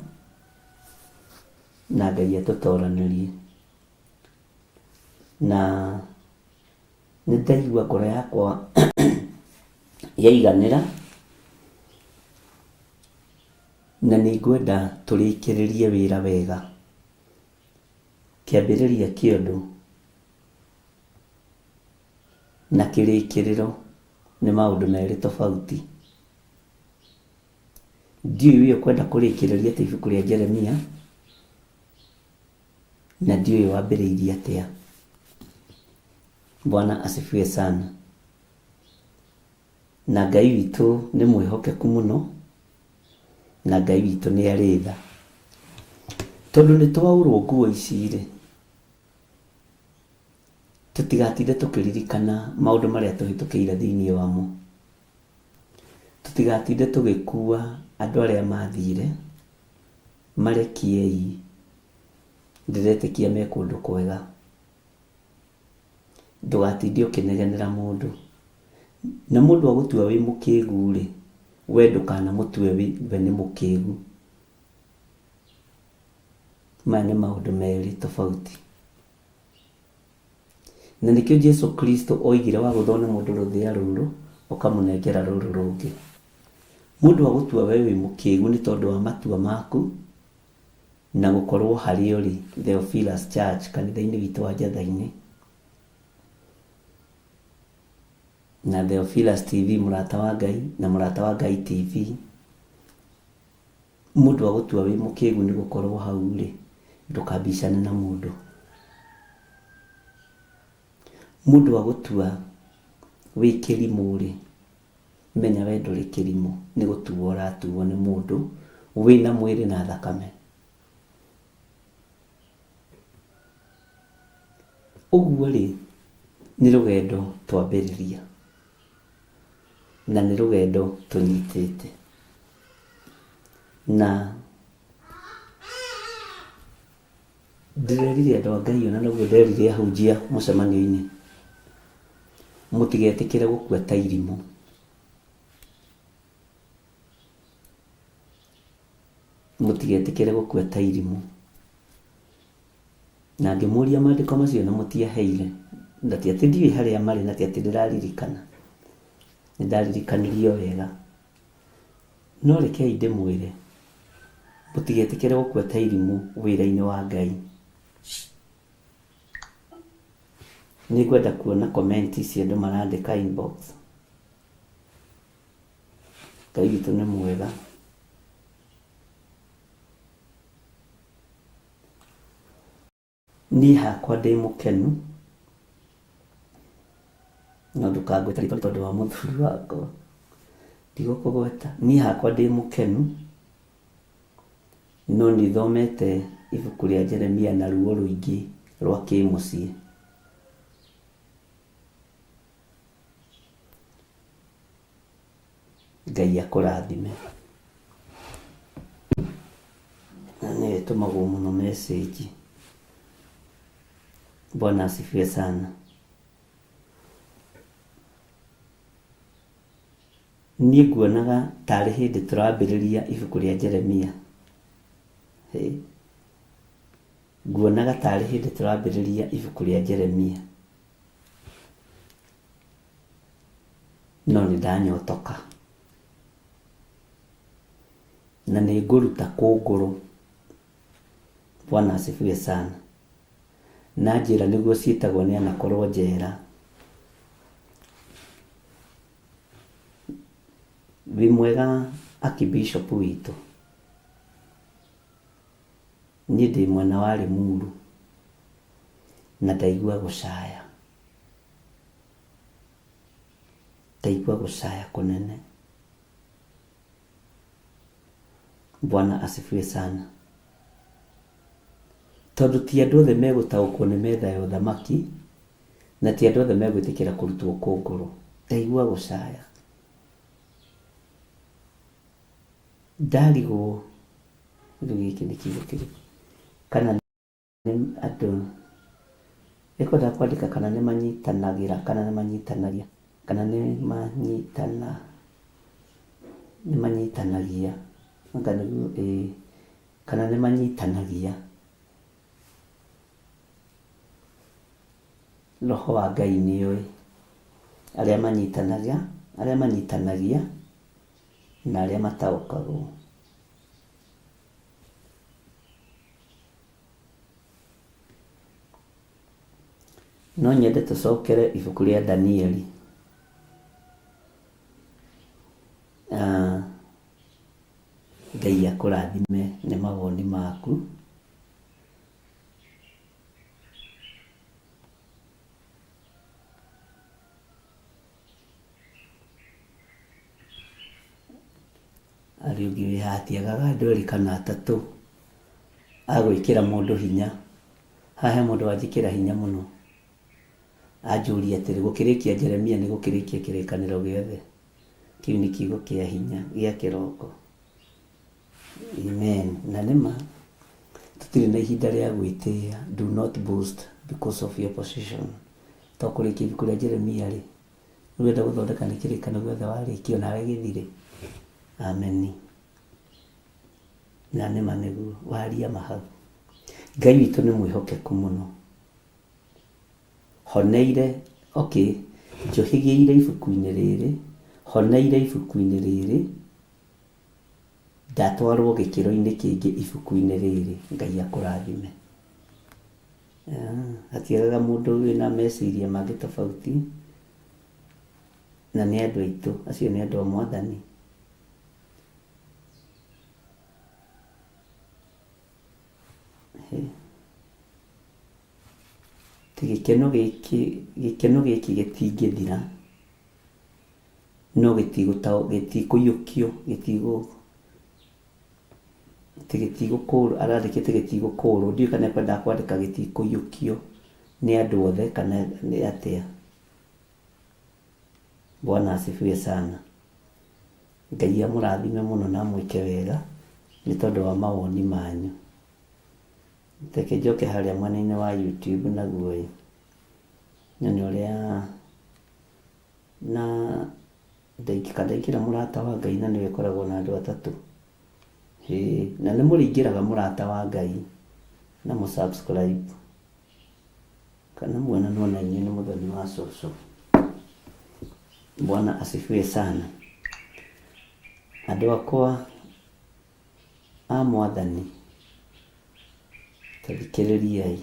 na Ngai etũtoranĩrie. Na nĩ ndaigua ngoro yakwa yaiganĩra, na nĩ ngwenda tũrĩkĩrĩrie wĩra wega. Kĩambĩrĩria kĩũndũ na kĩrĩkĩrĩro nĩ maũndũ merĩ tofauti. Ndiũĩ ũkwenda kũrĩkĩrĩria ta ibuku rĩa Jeremia, na ndiũĩ wambĩrĩirie atĩa. Bwana asifiwe sana. Na Ngai witũ nĩ mwĩhokeku mũno, na Ngai witũ nĩ arĩ tha. Tondũ nĩ twaurwo nguo ici rĩ, tũtigatinde tũkĩririkana maũndũ marĩa tũhĩtũkĩire thĩinĩ wamo. Tũtigatinde tũgĩkua andũ arĩa mathire. Marekiei, ndĩretĩkia me kũndũ kwega. Ndũgatinde ũkĩnegenera mũndũ. Na mũndũ agũtua wĩ mũkĩgu rĩ, we ndũkanamũtue we nĩ mũkĩgu. Maya nĩ maũndũ merĩ tofauti. Na nĩkĩo Jesu Kristo oigire wagũthwo nĩ mũndũ rũthĩa rũrũ ũkamũnengera rũrũ rũngĩ. Mundu agutua wewe mukigu ni tondu wa matua maku na gukorwo hari uri Theophilus Church kanitha-ini witu wa Njatha-ini na Theophilus TV murata wa Ngai na murata wa Ngai TV. Mundu agutua wi mukigu ni gukorwo hau ri ndukabicane na mundu. Mundu agutua wi kirimu ri menya we nduri kirimu ni gutuo uratuo ni mundu wina mwiri na thakame. Uguo ri ni rugendo twambiriria na ni rugendo tunyitite na ndirerire andu a Ngai ona naguo nderire ahunjia mucemanio-ini mutigetikire gukua ta irimu. Mutigetikire gukua ta irimu. Na ngimuria maandiko macio na mutiaheire ndati ati ndiwe haria mari na ati ndiraririkana. Nindaririkanirio wega no rekei ndimwire mutigetikire gukua ta irimu wira-ini wa Ngai. Nigwenda kuona comment ici andu marandika inbox. Ngai witũ nĩ mwega. Niĩ hakwa ndĩ mũkenu no ndũkangwĩta rĩtwa tondũ wa mũthuri wakwa ndigũkũgweta. Niĩ hakwa ndĩ mũkenu no nĩthomete ibuku rĩa Jeremia na ruo rũingĩ rwa kĩmũciĩ. Ngai akũrathime. Na nĩ ĩtũmagwo mũno message. Bwana asifiwe sana. Niĩ nguonaga tarĩ hĩndĩ tũrambĩrĩria ibuku rĩa Jeremia. Nguonaga tarĩ hĩndĩ tũrambĩrĩria ibuku rĩa Jeremia. No nĩndanyotoka. Na nĩ ngũruta kũngũrũ. Bwana asifiwe sana. Na njĩra nĩguo ciĩtagwo nĩ anakorwo njera. Wĩ mwega Archbishop witũ. Niĩ ndĩ mwena wa Limuru na ndaigua gũcaya. Ndaigua gũcaya kũnene. Bwana asifiwe sana. Tondu ti andu othe megũtaũkwo nĩ metha ya ũthamaki na ti andu othe megwĩtĩkĩra kũrutwo kũngũrũ. Ndaigua gũcaya. Ndarigwo rĩu gĩkĩ nĩ kiugo kĩrĩkũ kana nĩ andũ ĩkwenda kwandĩka kana nĩ manyitanagĩra kana nĩ manyitanagia kana nĩ manyitanagia kana nĩ manyitanagia. Roho wa Ngai nĩoĩ arĩa manyitanagia na arĩa mataũkagwo. No nyende tũcokere ibuku rĩa Danieli. Ngai akũrathime nĩ mawoni maku. Arĩ ũngĩ wĩhatiagaga andũ erĩ kana atatũ agwĩkĩra mũndũ hinya. Haha mũndũ wanjĩkĩra hinya mũno anjũria atĩrĩ gũkĩrĩkia Jeremia nĩ gũkĩrĩkia kĩrĩkanĩro gĩothe. Kĩu nĩ kiugo kĩa hinya gĩa kĩroko. Amen. Na nĩma tũtirĩ na ihinda rĩa gwĩtĩĩa. Do not boast because of your position. Tokũrĩkia ibuku rĩa Jeremia rĩ ũrenda gũthondeka nĩ kĩrĩkanĩro gĩothe warĩkio nawe gĩthire. Amen. Na nĩma nĩguo waria mahau. Ngai witũ nĩ mwĩhokeku mũno. Honeire njohigĩire ibuku-inĩ rĩrĩ. Honeire ibuku-inĩ rĩrĩ ndatwarwo gĩkĩro-inĩ kĩngĩ ibuku-inĩ rĩrĩ. Ngai akũrathime. Hatiagaga mũndũ wĩna meciria mangĩ tofauti, na nĩ andũ aitũ, acio nĩ andũ a Mwathani. Gĩkeno gĩkĩ gĩtingĩthira, no gĩtikũiyũkio, gĩtigũkũrwo, arandĩkĩte gĩtigũkũrwo. Ndiũĩ kana ekwendaga kwandĩka gĩtikũiyũkio nĩ andũ othe kana nĩ atĩa. Bwana asifiwe sana. Ngai amũrathime mũno na amwĩke wega nĩ tondũ wa mawoni manyu. Reke njoke harĩa mwena-inĩ wa YouTube naguo nyone ũrĩa na ndaingĩra mũrata wa Ngai, na nĩwe koragwo na andũ atatũ. Na nĩ mũrĩingĩraga mũrata wa Ngai na mũsubscribe, kana muonanwo na inyuĩ nĩ mũthoni wa cũcũ. Bwana asifiwe sana. Andũ akwa a Mwathani, tathikĩrĩriai.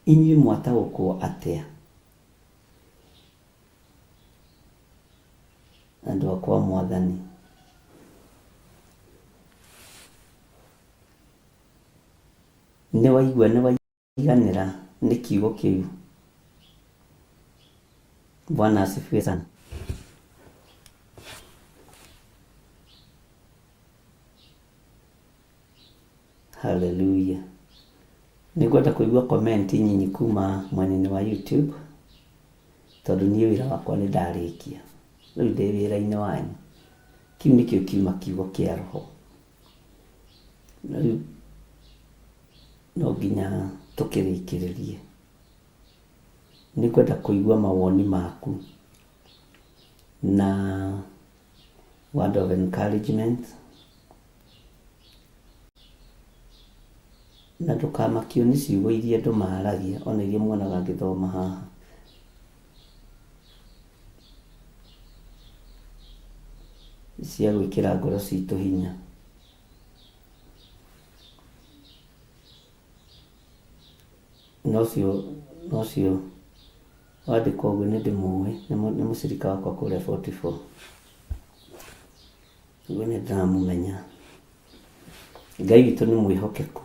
Inyuĩ mwataũkwo atĩa? Andũ akwa a Mwathani, nĩ waigua nĩ waiganĩra nĩ kiugo kĩu? Bwana asifiwe sana. Hallelujah. Nĩngwenda kũigua comment nyinyi kuma mwena-inĩ wa YouTube, tondũ niĩ wĩra wakwa nĩ ndarĩkia. Rĩu ndĩ wĩra-inĩ wanyu. Kĩu nĩkĩo kiuma kiugo kĩa Roho. Rĩu no nginya tũkĩrĩkĩrĩrie. Nĩngwenda kũigua mawoni maku na word of encouragement, na ndũkamakio nĩ ciugo iria andũ maragia, ona iria muonaga ngĩthoma haha. Cia gwĩkĩra ngoro citũ hinya. Nocio wandĩka ũguo nĩ ndĩmũĩ, nĩ mũcirika wakwa kũrĩa 44. Ũguo nĩ ndĩramũmenya. Ngai witũ nĩ mwĩhokeku,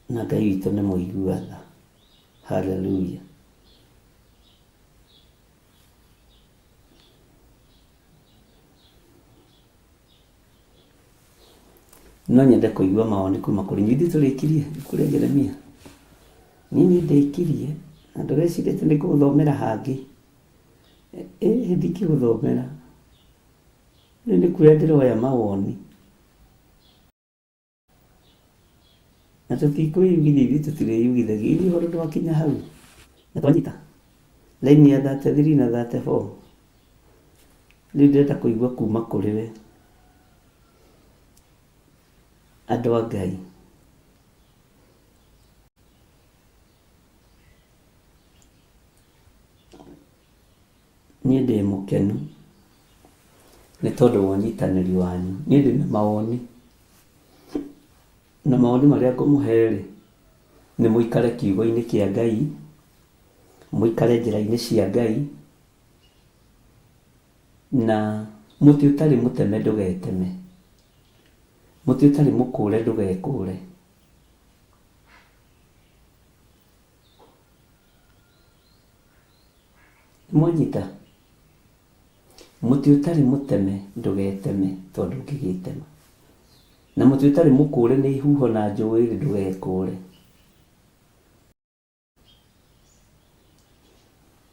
na Ngai witũ nĩ mũigua tha. Hallelujah. No nyende kũigua mawoni kuma kũrĩ inyuĩ. Ithuĩ tũrĩkirie kũrĩa Jeremia. Niĩ ndĩkirie na ndĩreciria atĩ nĩ kũgũthomera hangĩ. Ndingĩgũthomera. Rĩu nĩ kuoya ndĩroya mawoni. Na tũtikwĩyugithia, ithuĩ tũtirĩyugithagia. Ithuĩ ũhoro ndwakinya hau. Na twanyita laini ya 33 na 34. Rĩu ndĩrenda kũigua kuma kũrĩ we. Andũ a Ngai, niĩ ndĩ mũkenu nĩ tondũ wa ũnyitanĩri wanyu. Niĩ ndĩ na mawoni, na mawoni marĩa ngũmũhe rĩ, nĩ mũikare kiugo-inĩ kĩa Ngai, mũikare njĩra-inĩ cia Ngai, na mũtĩ ũtarĩ mũteme ndũgeteme, mũtĩ ũtarĩ mũkũre ndũgekũre. Mwanyita, mũtĩ ũtarĩ mũteme ndũgeteme tondũ ũngĩgĩtema, na mũtĩ ũtarĩ mũkũre nĩ ihuho na njũĩ ndũgekũre.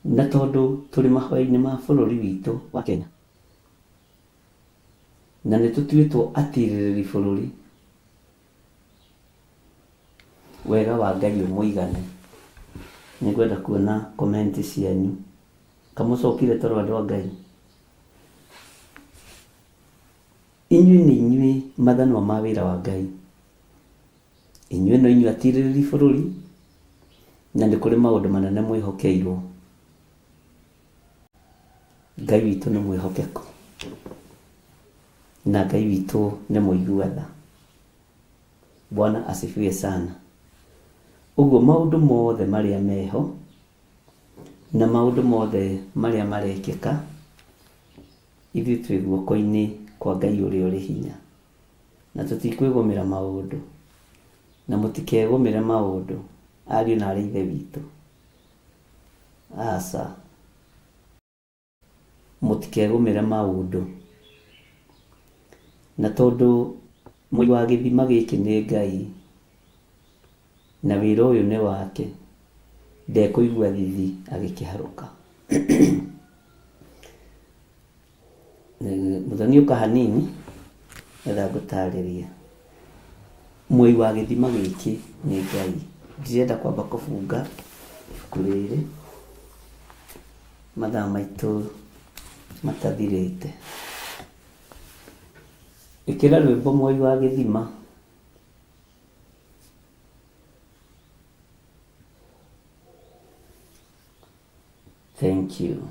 Na tondũ tũrĩ mahũa-inĩ ma bũrũri witũ wa Kenya, na nĩ tũtuĩtwo atirĩrĩri bũrũri, wega wa Ngai ũmũigane. Nĩngwenda kuona comment cianyu. Kamũcokire toro andũ a Ngai. Inyuĩ nĩ inyuĩ mathanwa ma wĩra wa Ngai. Inyuĩ no inyuĩ atirĩrĩri bũrũri, na nĩ kũrĩ maũndũ manene mwĩhokeirwo Ngai witũ nĩ mwĩhokeku na Ngai witũ nĩ mũigua tha. Bwana asifiwe sana. Uguo maũndũ mothe marĩa meho na maũndũ mothe marĩa marekĩka, ithuĩ twĩ guoko-inĩ kwa Ngai ũrĩa ũrĩ hinya, na tũtikwĩgũmĩra maũndũ, na mũtikegũmĩre maũndũ ariũ na arĩ ithe witũ. Aca, mũtikegũmĩre maũndũ, na tondũ mũi wa gĩthima gĩkĩ nĩ Ngai na wĩra ũyũ nĩ wake, ndekũigua thithi agĩkĩharũka. Mũthoni ũka hanini etha ngũtarĩria. Mũi wa gĩthima gĩkĩ nĩ Ngai. Ndirenda kwamba kũbunga ibuku rĩrĩ, mathaa maitũ matathirĩte. Ĩkĩra rwĩmbo Mũi wa gĩthima. Thank you.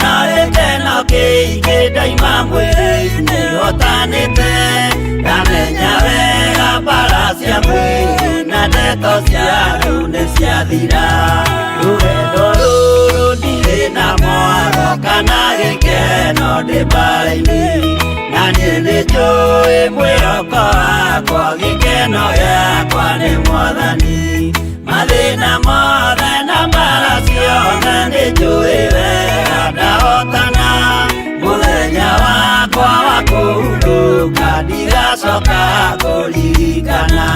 na gĩkeno kĩingĩ ndaima mwĩrĩ-inĩ hotanĩte ndamenya wega mbara cia mwĩrĩ na ndeto cia rĩu nĩ ciathira rũgendo rũrũ ndirĩ na mwaro kana gĩkeno ndĩ mbara-inĩ na niĩ nĩ njũĩ mwĩhoko wakwa gĩkeno gĩakwa nĩ Mwathani mathĩna mothe na mbara ciothe nĩ njũĩ wega ndahotana mũthenya wakwa wa kũhurũka ndigacoka kũririkana.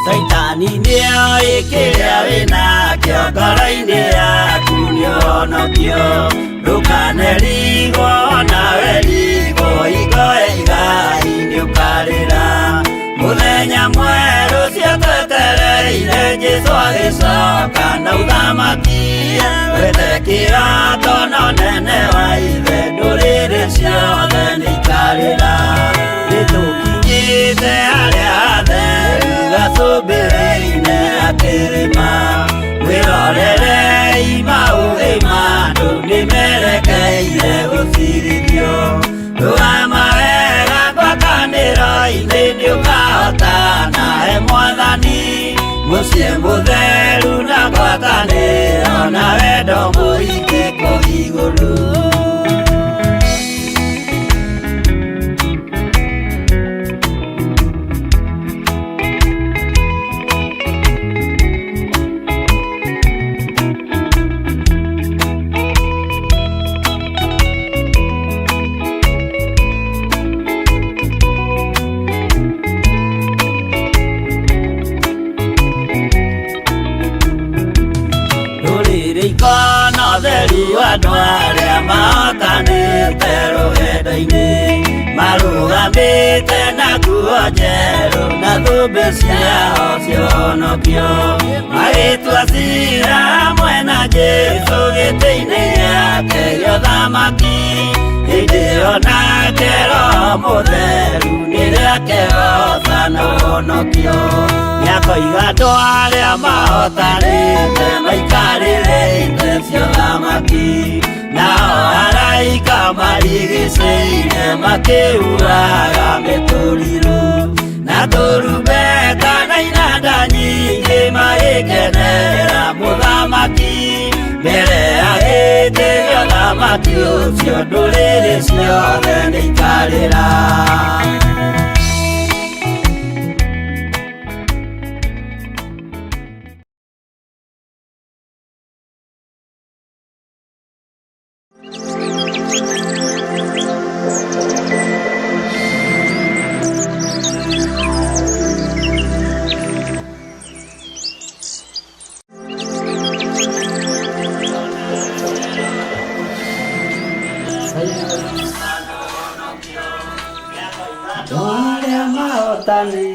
Saitani nĩoĩ kĩrĩa wĩnakĩo ngoro-inĩ yaku nĩũhonokio ndũkanerigwo nawe rigwo hingo igai nĩũkarĩra mũthenya mwerũ cio twetereire Jesũ agĩcoka na ũthamaki wethe kĩroto na ũnene wa ithe ndũrĩrĩ ciothe nĩikarĩra nĩtũkinyĩte harĩa hatheru gacũmbĩrĩ-inĩ gakĩrĩma wĩrorere imaũthĩ ma andũ nĩmerekeire gũcirithio rũgama wega ngwatanĩro-inĩ nĩũkahotana he Mwathani mũciĩ mũtheru na ngwatanĩro na wendo mũingĩ kũigũrũ. Andũ arĩa mahotanĩte rũgendo-inĩ marũgamĩte na nguo njerũ na thũmbĩ ciao cia ũhonokio magĩtua ciira hamwe na Jesũ gĩtĩ-inĩ gĩake gĩa ũthamaki hĩndĩ ĩyo nake Roho Mũtheru nĩrĩake hoota na ũhonokio nĩakoiga andũ arĩa mahotanĩte maikarĩre itĩ cia ũthamaki nao araika marigicĩire makĩuraga mĩtũrirũ na tũrumbeta na inanda nyingĩ magĩkenerera mũthamaki mbere ya gĩtĩ gĩa ũthamaki ũcio ndũrĩrĩ ciothe nĩikarĩra. Arĩa mahotani